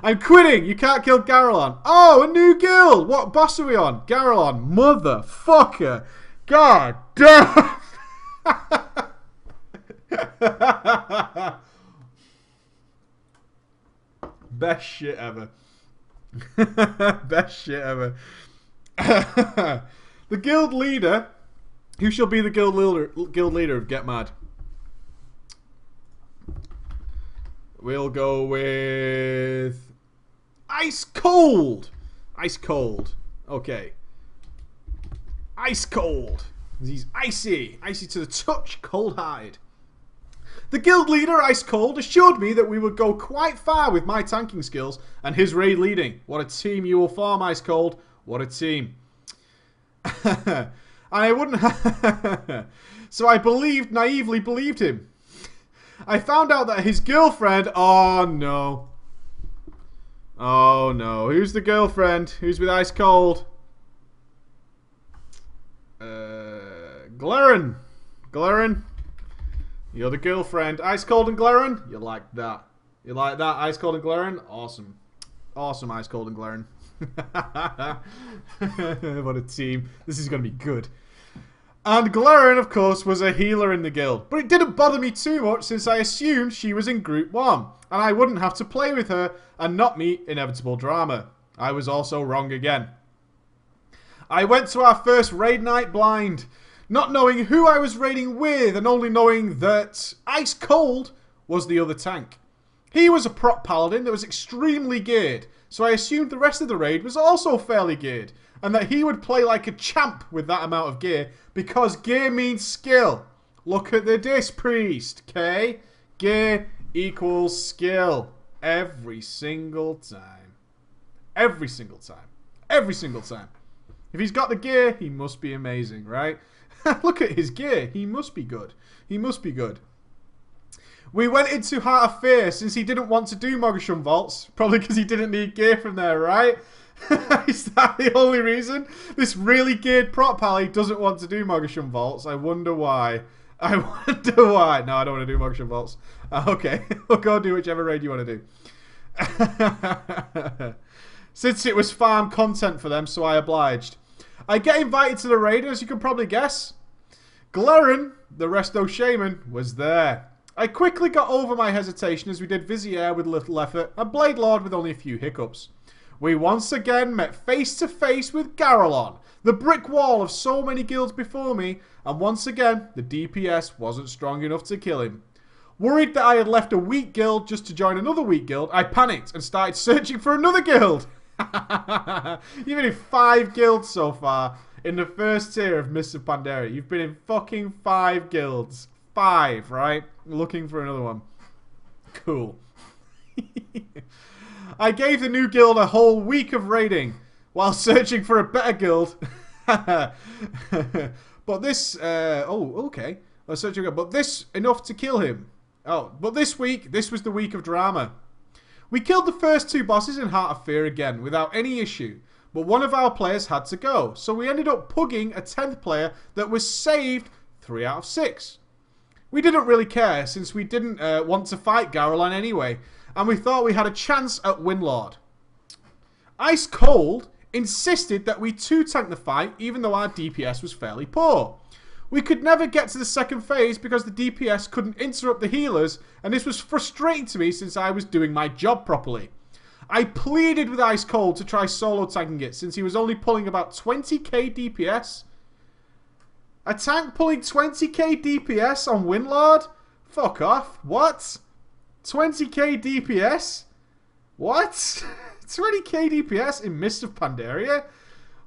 I'm quitting. You can't kill Garalon. Oh, a new guild. What boss are we on? Garalon. Motherfucker. God damn. Best shit ever. Best shit ever. The guild leader. Who shall be the guild leader of Get Mad? We'll go with Ice Cold. Ice Cold. Okay. Ice Cold. He's icy. Icy to the touch. Cold hide. The guild leader, Ice Cold, assured me that we would go quite far with my tanking skills and his raid leading. What a team you will form, Ice Cold. What a team. And I wouldn't so I naively believed him. I found out that his girlfriend... Oh, no. Oh, no. Who's the girlfriend? Who's with Ice Cold? Glaren. Glaren. You're the girlfriend. Ice Cold and Glaren? You like that. You like that, Ice Cold and Glaren? Awesome. Awesome, Ice Cold and Glaren. What a team. This is going to be good. And Glaren, of course, was a healer in the guild. But it didn't bother me too much since I assumed she was in Group 1. And I wouldn't have to play with her and not meet inevitable drama. I was also wrong again. I went to our first raid night blind, not knowing who I was raiding with and only knowing that Ice Cold was the other tank. He was a prop paladin that was extremely geared, so I assumed the rest of the raid was also fairly geared, and that he would play like a champ with that amount of gear, because gear means skill. Look at the Disc Priest, okay? Gear equals skill. Every single time. Every single time. Every single time. If he's got the gear, he must be amazing, right? Look at his gear. He must be good. He must be good. We went into Heart of Fear since he didn't want to do Mogashun Vaults. Probably because he didn't need gear from there, right? Is that the only reason? This really geared prop pally doesn't want to do Mogashun Vaults. I wonder why. I wonder why. No, I don't want to do Mogashun Vaults. Okay, we'll go do whichever raid you want to do. Since it was farm content for them, so I obliged. I get invited to the raid, as you can probably guess. Glaren, the resto shaman, was there. I quickly got over my hesitation as we did Vizier with little effort and Blade Lord with only a few hiccups. We once again met face to face with Garalon, the brick wall of so many guilds before me, and once again the DPS wasn't strong enough to kill him. Worried that I had left a weak guild just to join another weak guild, I panicked and started searching for another guild. You've been in 5 guilds so far in the first tier of Mists of Pandaria. You've been in fucking 5 guilds. 5, right? Looking for another one. Cool. I gave the new guild a whole week of raiding while searching for a better guild. But this... okay. I was searching, but this enough to kill him. Oh, but this week, this was the week of drama. We killed the first 2 bosses in Heart of Fear again without any issue. But one of our players had to go. So we ended up pugging a 10th player that was saved 3 out of 6. We didn't really care since we didn't want to fight Garolan anyway. And we thought we had a chance at Windlord. Ice Cold insisted that we 2-tank the fight even though our DPS was fairly poor. We could never get to the second phase because the DPS couldn't interrupt the healers, and this was frustrating to me since I was doing my job properly. I pleaded with Ice Cold to try solo tanking it since he was only pulling about 20k DPS. A tank pulling 20k DPS on Windlord? Fuck off. What? 20k DPS? What? 20k DPS in Mist of Pandaria?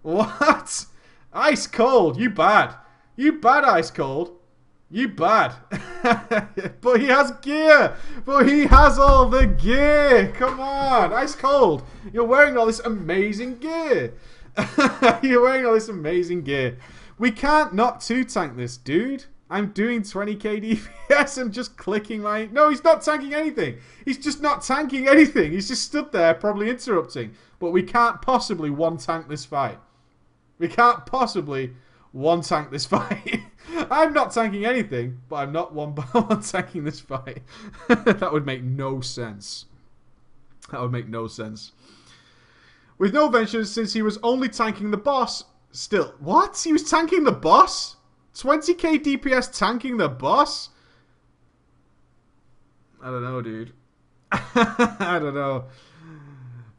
What? Ice Cold, you bad. You bad, Ice Cold. You bad. But he has gear. But he has all the gear. Come on. Ice Cold. You're wearing all this amazing gear. You're wearing all this amazing gear. We can't not 2-tank this, dude. I'm doing 20k DPS and just clicking my... No, he's not tanking anything. He's just not tanking anything. He's just stood there probably interrupting. But we can't possibly 1-tank this fight. We can't possibly... 1-tank this fight. I'm not tanking anything, but I'm not 1-tanking this fight. That would make no sense. That would make no sense. With no vengeance, since he was only tanking the boss. Still, what? He was tanking the boss? 20k DPS tanking the boss? I don't know, dude. I don't know.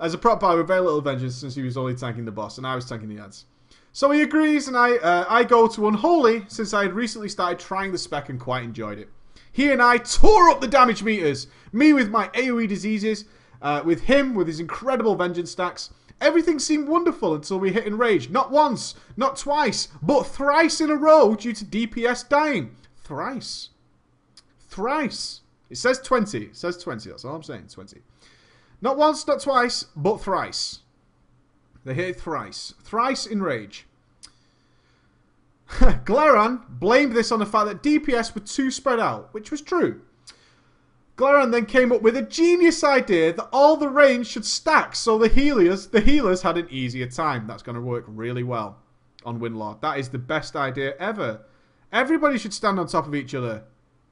As a prop buyer with very little vengeance, since he was only tanking the boss, and I was tanking the ads. So he agrees, and I go to Unholy, since I had recently started trying the spec and quite enjoyed it. He and I tore up the damage meters. Me with my AoE diseases, with him with his incredible vengeance stacks. Everything seemed wonderful until we hit Enrage. Not once, not twice, but thrice in a row due to DPS dying. Thrice. Thrice. It says 20. It says 20, that's all I'm saying, 20. Not once, not twice, but thrice. They hit it thrice. Thrice in rage. Glaran blamed this on the fact that DPS were too spread out, which was true. Glaran then came up with a genius idea that all the range should stack so the healers had an easier time. That's going to work really well on Windlord. That is the best idea ever. Everybody should stand on top of each other.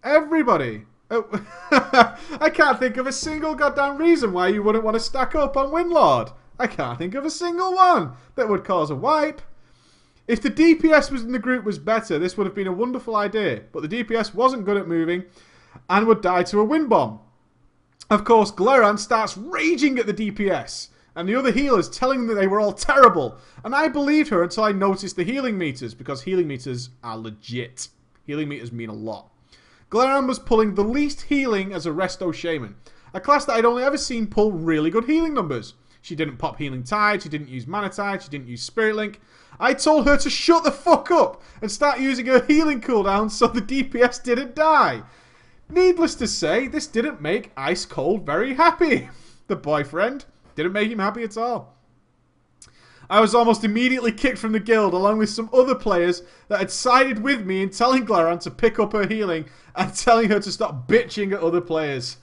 Everybody. Oh. I can't think of a single goddamn reason why you wouldn't want to stack up on Windlord. I can't think of a single one that would cause a wipe. If the DPS was in the group was better, this would have been a wonderful idea. But the DPS wasn't good at moving and would die to a wind bomb. Of course, Glaran starts raging at the DPS and the other healers, telling them that they were all terrible. And I believed her until I noticed the healing meters, because healing meters are legit. Healing meters mean a lot. Glaran was pulling the least healing as a Resto Shaman, a class that I'd only ever seen pull really good healing numbers. She didn't pop Healing Tide, she didn't use Mana Tide, she didn't use Spirit Link. I told her to shut the fuck up and start using her healing cooldown so the DPS didn't die. Needless to say, this didn't make Ice Cold very happy. The boyfriend didn't make him happy at all. I was almost immediately kicked from the guild along with some other players that had sided with me in telling Glaran to pick up her healing and telling her to stop bitching at other players.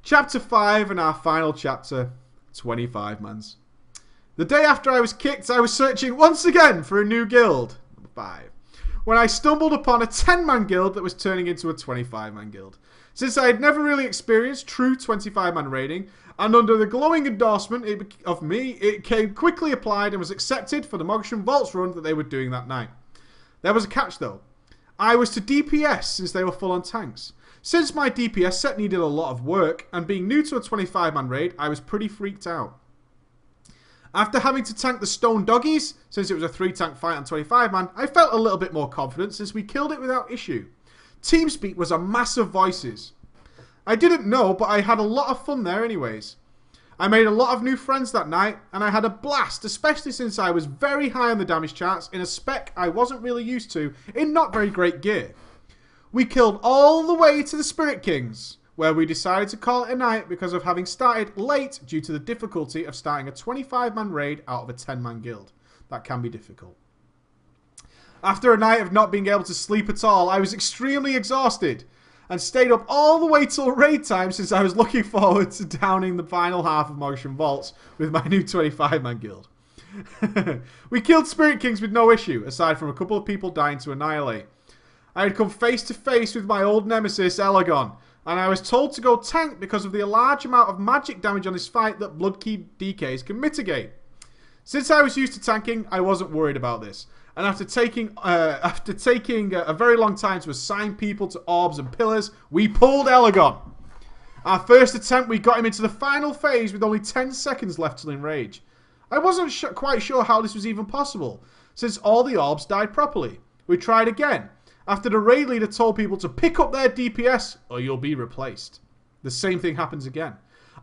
Chapter 5 and our final chapter, 25 mans. The day after I was kicked, I was searching once again for a new guild, number 5, when I stumbled upon a 10-man guild that was turning into a 25-man guild. Since I had never really experienced true 25-man raiding, and under the glowing endorsement of me, it came quickly applied and was accepted for the Mogashan Vaults run that they were doing that night. There was a catch though. I was to DPS since they were full on tanks. Since my DPS set needed a lot of work, and being new to a 25-man raid, I was pretty freaked out. After having to tank the Stone Doggies, since it was a 3-tank fight on 25-man, I felt a little bit more confident since we killed it without issue. TeamSpeak was a mass of voices. I didn't know, but I had a lot of fun there anyways. I made a lot of new friends that night, and I had a blast, especially since I was very high on the damage charts in a spec I wasn't really used to in not very great gear. We killed all the way to the Spirit Kings, where we decided to call it a night because of having started late due to the difficulty of starting a 25-man raid out of a 10-man guild. That can be difficult. After a night of not being able to sleep at all, I was extremely exhausted and stayed up all the way till raid time since I was looking forward to downing the final half of Mogashaun Vaults with my new 25-man guild. We killed Spirit Kings with no issue, aside from a couple of people dying to Annihilate. I had come face to face with my old nemesis, Elagon, and I was told to go tank because of the large amount of magic damage on this fight that Bloodkey DKs can mitigate. Since I was used to tanking, I wasn't worried about this. And after taking a very long time to assign people to orbs and pillars, we pulled Elagon. Our first attempt, we got him into the final phase with only 10 seconds left till Enrage. I wasn't quite sure how this was even possible, since all the orbs died properly. We tried again, after the raid leader told people to pick up their DPS or you'll be replaced. The same thing happens again.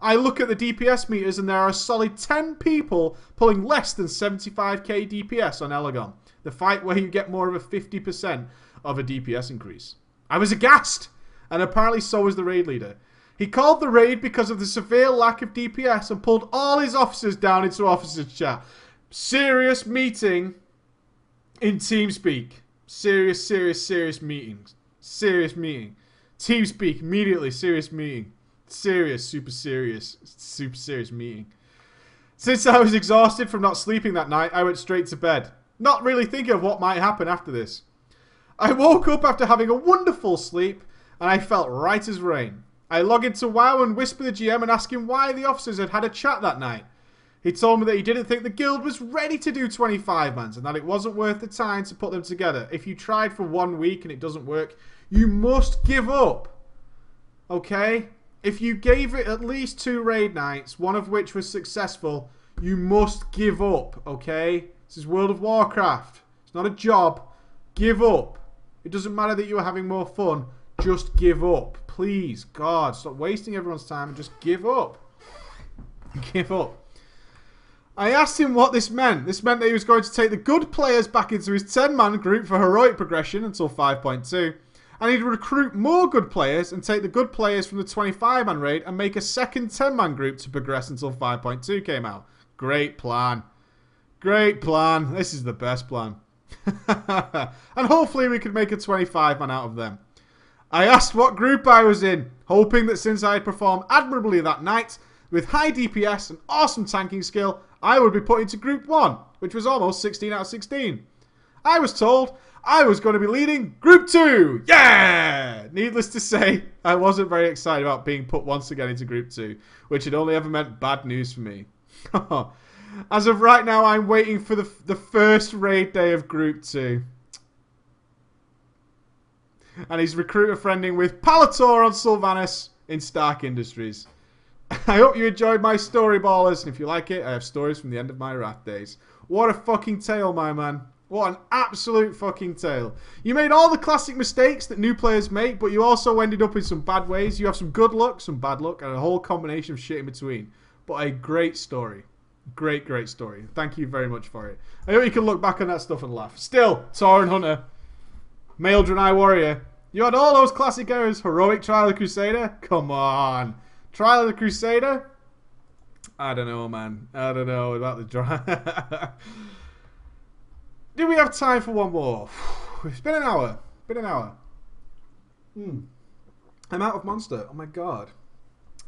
I look at the DPS meters and there are a solid 10 people pulling less than 75k DPS on Elagon. The fight where you get more of a 50% of a DPS increase. I was aghast, and apparently so was the raid leader. He called the raid because of the severe lack of DPS and pulled all his officers down into officers chat. Serious meeting in TeamSpeak. Serious meetings. Serious meeting. TeamSpeak, immediately, serious meeting. Serious, super serious meeting. Since I was exhausted from not sleeping that night, I went straight to bed. Not really thinking of what might happen after this. I woke up after having a wonderful sleep, and I felt right as rain. I log into WoW and whisper the GM and ask him why the officers had had a chat that night. He told me that he didn't think the guild was ready to do 25-mans, and that it wasn't worth the time to put them together. If you tried for 1 week and it doesn't work, you must give up. Okay? If you gave it at least 2 raid nights, one of which was successful, you must give up, okay? This is World of Warcraft. It's not a job. Give up. It doesn't matter that you are having more fun. Just give up. Please, God, stop wasting everyone's time and just give up. Give up. I asked him what this meant. This meant that he was going to take the good players back into his 10-man group for heroic progression until 5.2. And he'd recruit more good players and take the good players from the 25-man raid and make a second 10-man group to progress until 5.2 came out. Great plan. Great plan. This is the best plan. And hopefully we could make a 25-man out of them. I asked what group I was in, hoping that since I had performed admirably that night, with high DPS and awesome tanking skill, I would be put into Group 1, which was almost 16 out of 16. I was told I was going to be leading Group 2. Yeah! Needless to say, I wasn't very excited about being put once again into Group 2, which had only ever meant bad news for me. As of right now, I'm waiting for the first raid day of Group 2. And he's recruiter friending with Palator on Sylvanas in Stark Industries. I hope you enjoyed my story, ballers. And if you like it, I have stories from the end of my Wrath days. What a fucking tale, my man. What an absolute fucking tale. You made all the classic mistakes that new players make, but you also ended up in some bad ways. You have some good luck, some bad luck, and a whole combination of shit in between. But a great story. Great story. Thank you very much for it. I hope you can look back on that stuff and laugh. Still, Tauren Hunter, Male Draenei Warrior, you had all those classic errors. Heroic Trial of the Crusader? Come on. Trial of the Crusader? I don't know, man. I don't know about the trial. Do we have time for one more? It's been an hour. I'm out of Monster. Oh my god.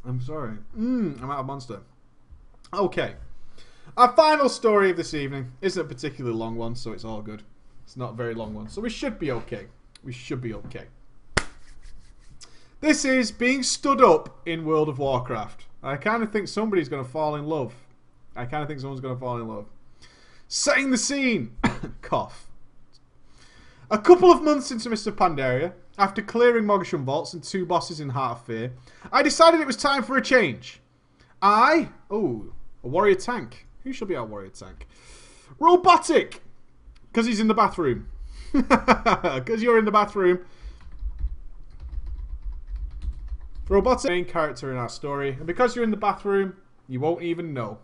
I'm sorry. I'm out of Monster. Okay. Our final story of this evening isn't a particularly long one, so it's all good. It's not a very long one, so we should be okay. This is being stood up in World of Warcraft. I kind of think somebody's going to fall in love. Someone's going to fall in love. Setting the scene. Cough. A couple of months into Mr. Pandaria, after clearing Mogashaun Vaults and 2 bosses in Heart of Fear, I decided it was time for a change. A warrior tank. Who shall be our warrior tank? Robotic! Because he's in the bathroom. Because you're in the bathroom. Robotic, main character in our story. And because you're in the bathroom, You won't even know.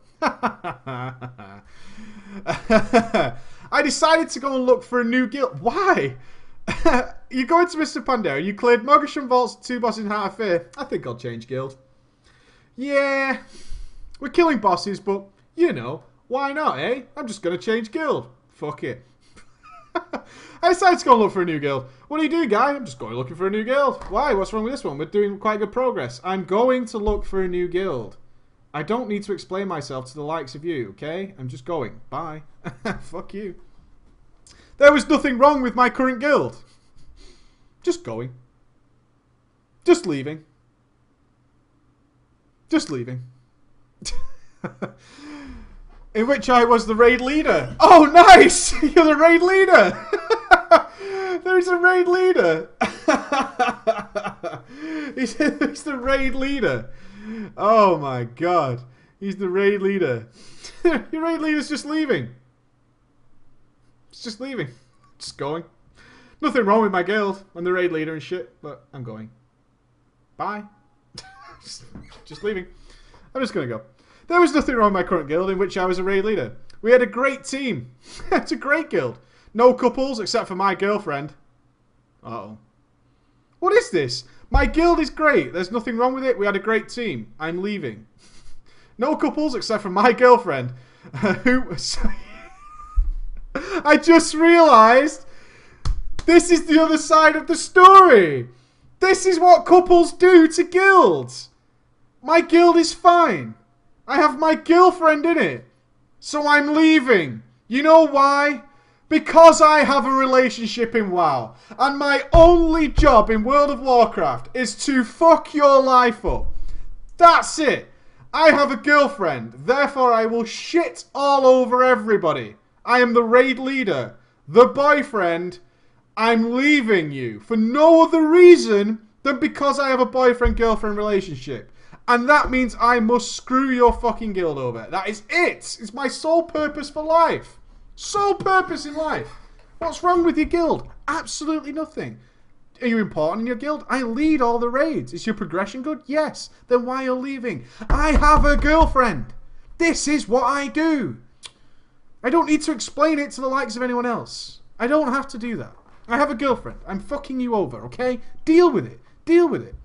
I decided to go and look for a new guild. Why? You go into Mr. Pandera, you cleared Mogasham Vaults, 2 bosses in Heart of Fear. I think I'll change guild. Yeah, we're killing bosses, but, you know, why not, eh? I'm just going to change guild. Fuck it. I decided to go and look for a new guild. What are you doing, guy? I'm just going looking for a new guild. Why? What's wrong with this one? We're doing quite good progress. I'm going to look for a new guild. I don't need to explain myself to the likes of you, okay? I'm just going. Bye. Fuck you. There was nothing wrong with my current guild. Just going. Just leaving. Just leaving. In which I was the raid leader. Oh, nice! You're the raid leader! There's a raid leader! He's the raid leader. Oh my god. He's the raid leader. Your raid leader's just leaving. It's just leaving. Just going. Nothing wrong with my guild. I'm the raid leader and shit, but I'm going. Bye. just leaving. I'm just going to go. There was nothing wrong with my current guild in which I was a raid leader. We had a great team. It's a great guild. No couples except for my girlfriend. Uh-oh. What is this? My guild is great. There's nothing wrong with it. We had a great team. I'm leaving. No couples except for my girlfriend. I just realised this is the other side of the story. This is what couples do to guilds. My guild is fine. I have my girlfriend in it. So I'm leaving. You know why? Because I have a relationship in WoW. And my only job in World of Warcraft is to fuck your life up. That's it. I have a girlfriend. Therefore I will shit all over everybody. I am the raid leader. The boyfriend. I'm leaving you. For no other reason than because I have a boyfriend-girlfriend relationship. And that means I must screw your fucking guild over. That is it. It's my sole purpose for life. Sole purpose in life. What's wrong with your guild? Absolutely nothing. Are you important in your guild? I lead all the raids. Is your progression good? Yes. Then why are you leaving? I have a girlfriend. This is what I do. I don't need to explain it to the likes of anyone else. I don't have to do that. I have a girlfriend. I'm fucking you over, okay? Deal with it. Deal with it.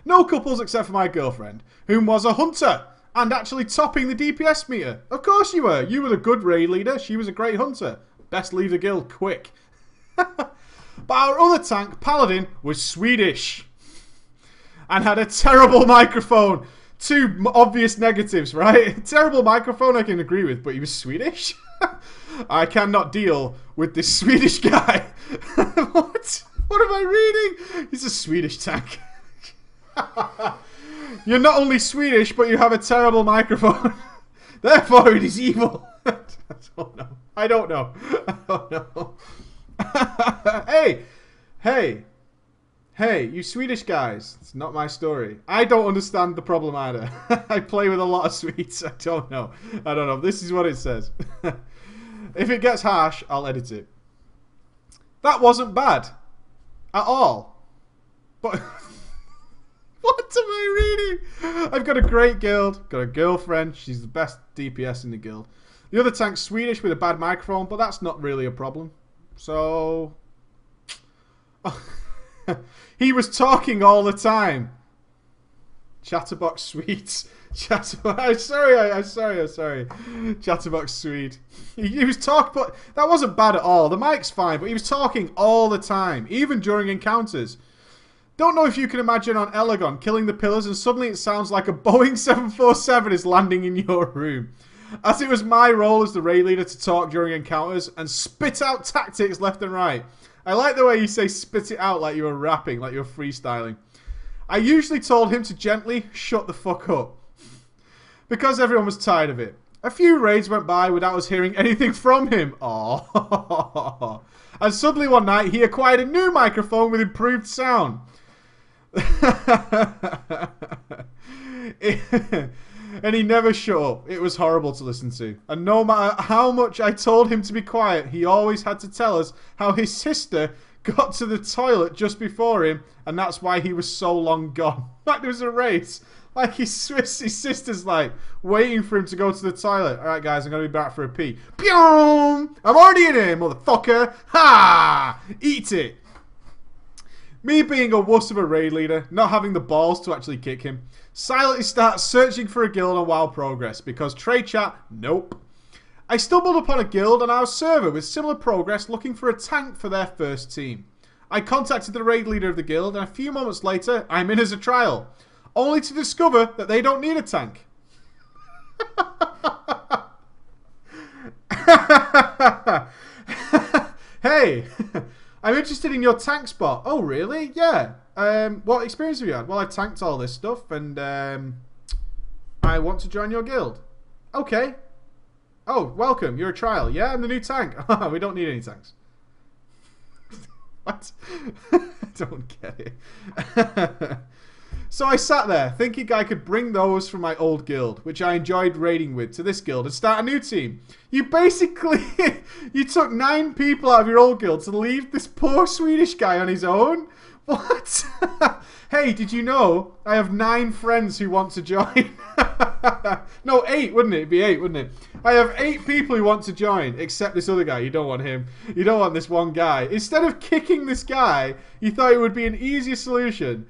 No couples except for my girlfriend, whom was a hunter and actually topping the DPS meter. Of course you were. You were the good raid leader. She was a great hunter. Best leave the guild quick. But our other tank, Paladin, was Swedish and had a terrible microphone. 2 obvious negatives, right? Terrible microphone I can agree with, but he was Swedish? I cannot deal with this Swedish guy. What? What am I reading? He's a Swedish tank. You're not only Swedish, but you have a terrible microphone. Therefore, it is evil. I don't know. Hey, you Swedish guys. It's not my story. I don't understand the problem either. I play with a lot of Swedes. I don't know. This is what it says. If it gets harsh, I'll edit it. That wasn't bad. At all. But... What am I reading? I've got a great guild. Got a girlfriend. She's the best DPS in the guild. The other tank's Swedish with a bad microphone, but that's not really a problem. So... He was talking all the time. Chatterbox Swedes. I'm sorry. Chatterbox Swede. He was talking, but that wasn't bad at all. The mic's fine, but he was talking all the time, even during encounters. Don't know if you can imagine on Elagon killing the pillars and suddenly it sounds like a Boeing 747 is landing in your room. As it was my role as the raid leader to talk during encounters and spit out tactics left and right. I like the way you say spit it out like you were rapping, like you were freestyling. I usually told him to gently shut the fuck up. Because everyone was tired of it. A few raids went by without us hearing anything from him. Aww. And suddenly one night he acquired a new microphone with improved sound. And he never shut up. It was horrible to listen to. And no matter how much I told him to be quiet, he always had to tell us how his sister got to the toilet just before him, and that's why he was so long gone. Like there was a race. Like his sister's like waiting for him to go to the toilet. All right, guys, I'm gonna be back for a pee. Pyong! I'm already in here, motherfucker. Ha! Eat it. Me being a wuss of a raid leader, not having the balls to actually kick him, silently starts searching for a guild on WoW Progress because trade chat, nope. I stumbled upon a guild on our server with similar progress looking for a tank for their first team. I contacted the raid leader of the guild and a few moments later, I'm in as a trial. Only to discover that they don't need a tank. Hey, I'm interested in your tank spot. Oh, really? Yeah. What experience have you had? Well, I've tanked all this stuff and I want to join your guild. Okay. Oh, welcome. You're a trial. Yeah, I'm the new tank. We don't need any tanks. What? I don't get it. So I sat there thinking I could bring those from my old guild, which I enjoyed raiding with, to this guild and start a new team. You basically, you took 9 people out of your old guild to leave this poor Swedish guy on his own? What? Hey, did you know I have 9 friends who want to join? No, 8, wouldn't it? It'd be 8, wouldn't it? I have 8 people who want to join, except this other guy. You don't want him. You don't want this one guy. Instead of kicking this guy, you thought it would be an easier solution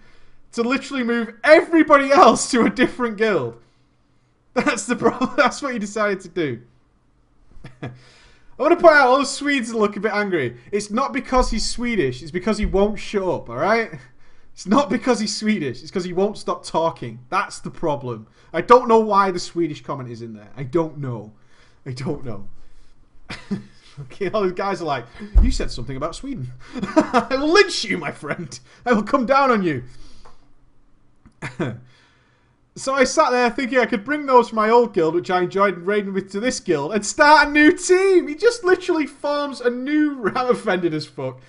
to literally move everybody else to a different guild. That's the problem. That's what you decided to do. I want to point out all the Swedes look a bit angry. It's not because he's Swedish. It's because he won't shut up, alright? It's not because he's Swedish. It's because he won't stop talking. That's the problem. I don't know why the Swedish comment is in there. I don't know. I don't know. Okay, all these guys are like, you said something about Sweden. I will lynch you, my friend. I will come down on you. So I sat there thinking I could bring those from my old guild, which I enjoyed raiding with, to this guild and start a new team. He just literally forms a new... I'm offended as fuck.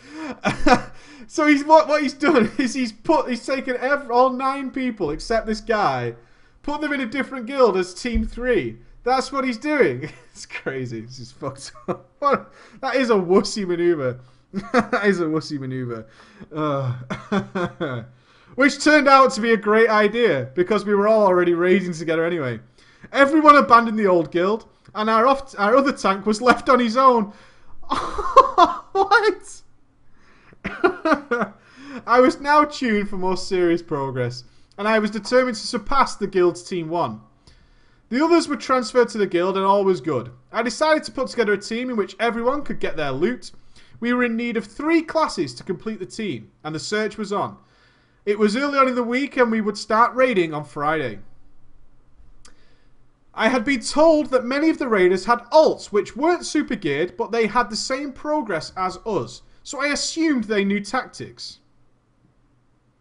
So he's what he's done is he's taken all 9 people except this guy, put them in a different guild as Team 3. That's what he's doing. It's crazy. This is fucked up. That is a wussy maneuver. That is a wussy maneuver. Which turned out to be a great idea, because we were all already raiding together anyway. Everyone abandoned the old guild, and our other tank was left on his own. What? I was now tuned for more serious progress, and I was determined to surpass the guild's Team 1. The others were transferred to the guild, and all was good. I decided to put together a team in which everyone could get their loot. We were in need of 3 classes to complete the team, and the search was on. It was early on in the week and we would start raiding on Friday. I had been told that many of the raiders had alts which weren't super geared, but they had the same progress as us, so I assumed they knew tactics.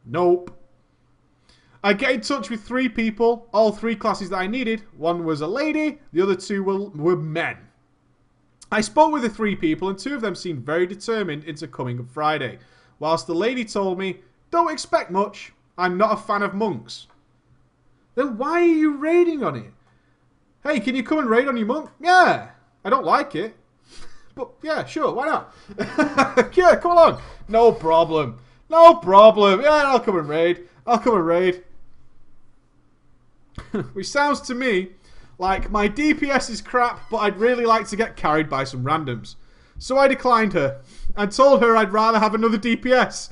Nope. I get in touch with 3 people, all 3 classes that I needed. One was a lady, the other 2 were men. I spoke with the 3 people and 2 of them seemed very determined into coming on Friday, whilst the lady told me, don't expect much. I'm not a fan of monks. Then why are you raiding on it? Hey, can you come and raid on your monk? Yeah. I don't like it. But yeah, sure, why not? Yeah, come along. No problem. No problem. Yeah, I'll come and raid. I'll come and raid. Which sounds to me like my DPS is crap, but I'd really like to get carried by some randoms. So I declined her and told her I'd rather have another DPS.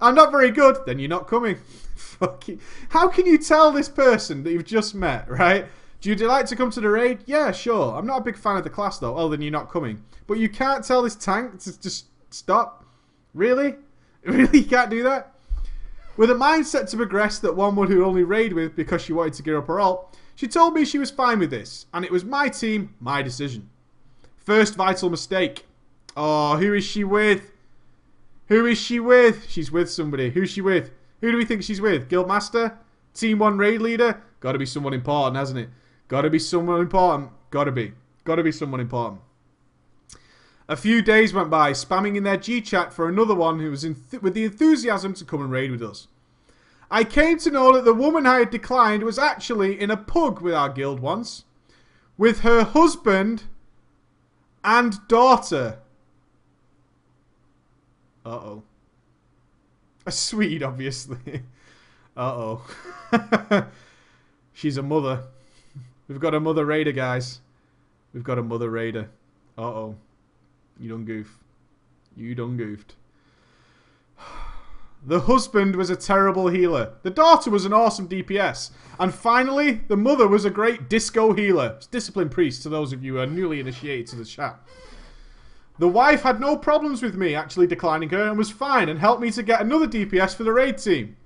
I'm not very good. Then you're not coming. Fuck you. How can you tell this person that you've just met, right? Do you like to come to the raid? Yeah, sure. I'm not a big fan of the class though. Oh, then you're not coming. But you can't tell this tank to just stop? Really? Really? You can't do that? With a mindset to progress that one would only raid with because she wanted to gear up her ult, she told me she was fine with this, and it was my team, my decision. First vital mistake. Oh, who is she with? Who is she with? She's with somebody. Who's she with? Who do we think she's with? Guildmaster? Team 1 raid leader? Gotta be someone important, hasn't it? Gotta be someone important. Gotta be. Gotta be someone important. A few days went by, spamming in their G-chat for another one who was with the enthusiasm to come and raid with us. I came to know that the woman I had declined was actually in a pub with our guild once, with her husband and daughter. Uh-oh. A Swede, obviously. Uh-oh. She's a mother. We've got a mother raider, guys. We've got a mother raider. Uh-oh. You done goof. You done goofed. The husband was a terrible healer. The daughter was an awesome DPS. And finally, the mother was a great disco healer. It's discipline priest to those of you who are newly initiated to the chat. The wife had no problems with me actually declining her and was fine and helped me to get another DPS for the raid team.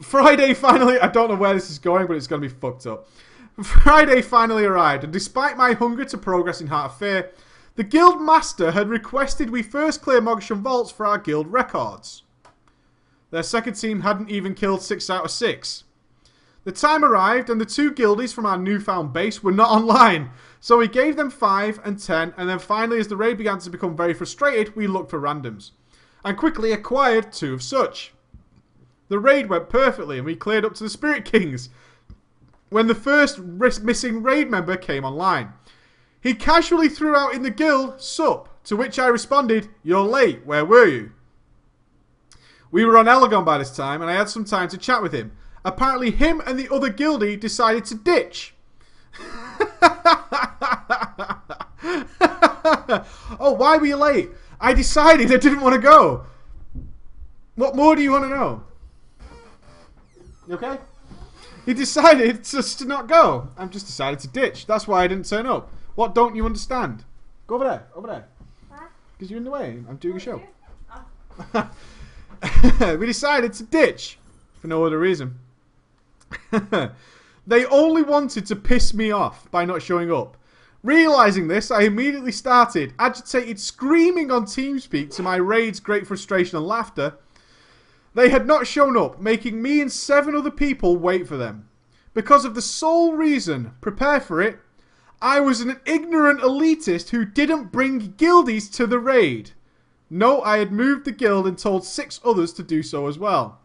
Friday finally... I don't know where this is going, but it's going to be fucked up. Friday finally arrived, and despite my hunger to progress in Heart of Fear, the guild master had requested we first clear Moghsham Vaults for our guild records. Their second team hadn't even killed 6 out of 6. The time arrived and the 2 guildies from our newfound base were not online, so we gave them 5 and 10, and then finally as the raid began to become very frustrated, we looked for randoms, and quickly acquired 2 of such. The raid went perfectly and we cleared up to the Spirit Kings when the first missing raid member came online. He casually threw out in the guild, "Sup," to which I responded, "You're late, where were you?" We were on Elgon by this time and I had some time to chat with him. Apparently him and the other guildie decided to ditch. Oh, why were you late? I decided I didn't want to go. What more do you want to know? You okay? He decided just to not go. I've just decided to ditch. That's why I didn't turn up. What don't you understand? Go over there. Over there. Because you're in the way. I'm doing a show. We decided to ditch. For no other reason. They only wanted to piss me off by not showing up. Realising this, I immediately started, agitated, screaming on TeamSpeak to my raid's great frustration and laughter. They had not shown up, making me and 7 other people wait for them. Because of the sole reason, prepare for it, I was an ignorant elitist who didn't bring guildies to the raid. No, I had moved the guild and told 6 others to do so as well.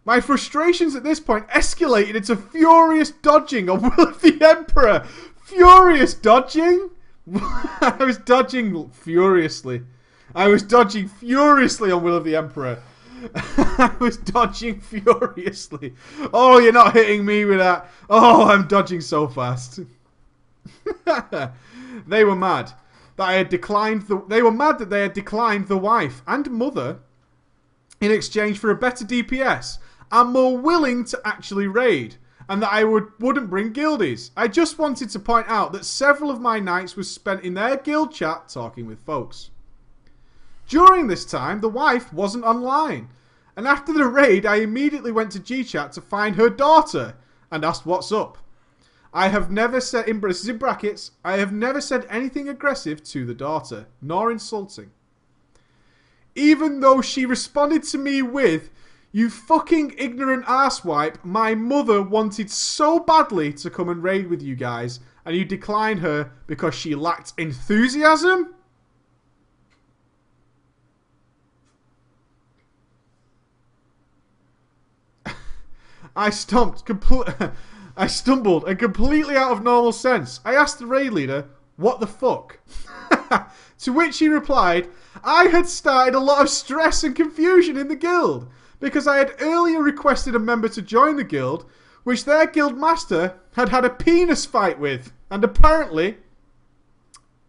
My frustrations at this point escalated into furious dodging on Will of the Emperor. Furious dodging? I was dodging furiously. I was dodging furiously on Will of the Emperor. I was dodging furiously. Oh, you're not hitting me with that. Oh, I'm dodging so fast. They were mad that I had declined they were mad that they had declined the wife and mother in exchange for a better DPS and more willing to actually raid, and that I wouldn't bring guildies. I just wanted to point out that several of my nights was spent in their guild chat talking with folks. During this time, the wife wasn't online, and after the raid, I immediately went to GChat to find her daughter and asked what's up. I have never said, this is in brackets, I have never said anything aggressive to the daughter, nor insulting. Even though she responded to me with, "You fucking ignorant arsewipe, my mother wanted so badly to come and raid with you guys, and you declined her because she lacked enthusiasm?" I stumbled and completely out of normal sense. I asked the raid leader, "What the fuck?" To which he replied, I had started a lot of stress and confusion in the guild because I had earlier requested a member to join the guild, which their guild master had had a penis fight with, and apparently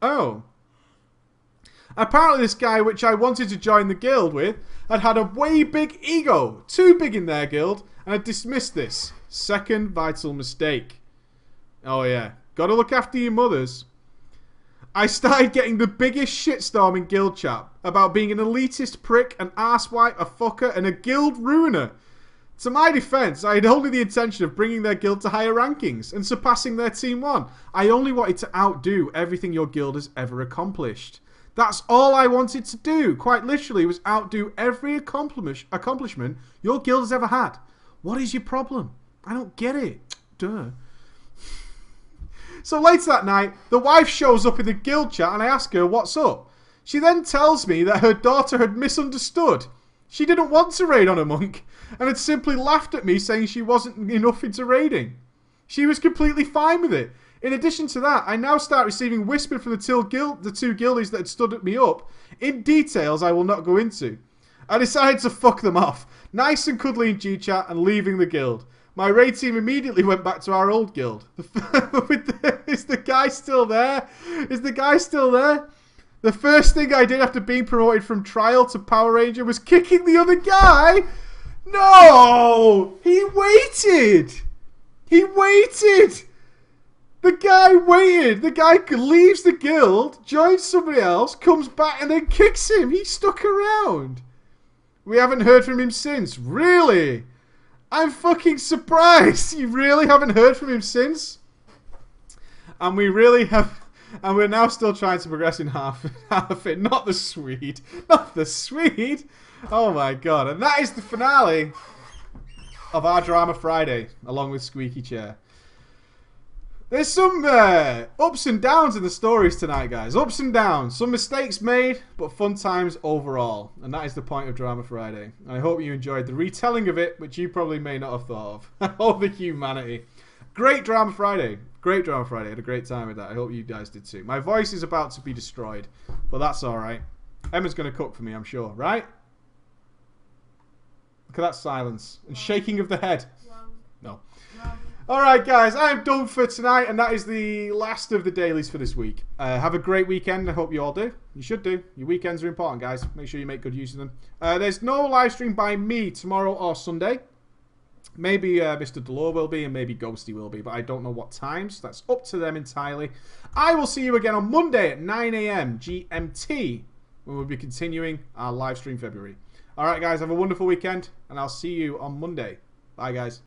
this guy which I wanted to join the guild with had had a way big ego, too big in their guild, and had dismissed this. Second vital mistake. Oh yeah, gotta look after your mothers. I started getting the biggest shitstorm in guild chat about being an elitist prick, an arsewipe, a fucker, and a guild ruiner. To my defense, I had only the intention of bringing their guild to higher rankings and surpassing their Team 1. I only wanted to outdo everything your guild has ever accomplished. That's all I wanted to do, quite literally, was outdo every accomplishment your guild has ever had. What is your problem? I don't get it. Duh. So later that night, the wife shows up in the guild chat and I ask her what's up. She then tells me that her daughter had misunderstood. She didn't want to raid on a monk and had simply laughed at me saying she wasn't enough into raiding. She was completely fine with it. In addition to that, I now start receiving whispered from the two guildies that had stood me up in details I will not go into. I decided to fuck them off, nice and cuddly in G-chat and leaving the guild. My raid team immediately went back to our old guild. Is the guy still there? Is the guy still there? The first thing I did after being promoted from trial to Power Ranger was kicking the other guy. No! He waited! He waited! The guy waited. The guy leaves the guild, joins somebody else, comes back and then kicks him. He stuck around. We haven't heard from him since. Really? I'm fucking surprised. You really haven't heard from him since? And we really have... And we're now still trying to progress in half it. Not the Swede. Not the Swede. Oh my god. And that is the finale of our Drama Friday, along with Squeaky Chair. There's some ups and downs in the stories tonight, guys. Ups and downs. Some mistakes made, but fun times overall. And that is the point of Drama Friday. I hope you enjoyed the retelling of it, which you probably may not have thought of. All the humanity. Great Drama Friday. Great Drama Friday. I had a great time with that. I hope you guys did too. My voice is about to be destroyed, but that's alright. Emma's going to cook for me, I'm sure. Right? Look at that silence. And shaking of the head. No. Alright guys, I am done for tonight, and that is the last of the dailies for this week. Have a great weekend, I hope you all do. You should do. Your weekends are important, guys. Make sure you make good use of them. There's no live stream by me tomorrow or Sunday. Maybe Mr. Delore will be, and maybe Ghosty will be, but I don't know what times. That's up to them entirely. I will see you again on Monday at 9 AM GMT, when we'll be continuing our live stream February. Alright guys, have a wonderful weekend, and I'll see you on Monday. Bye guys.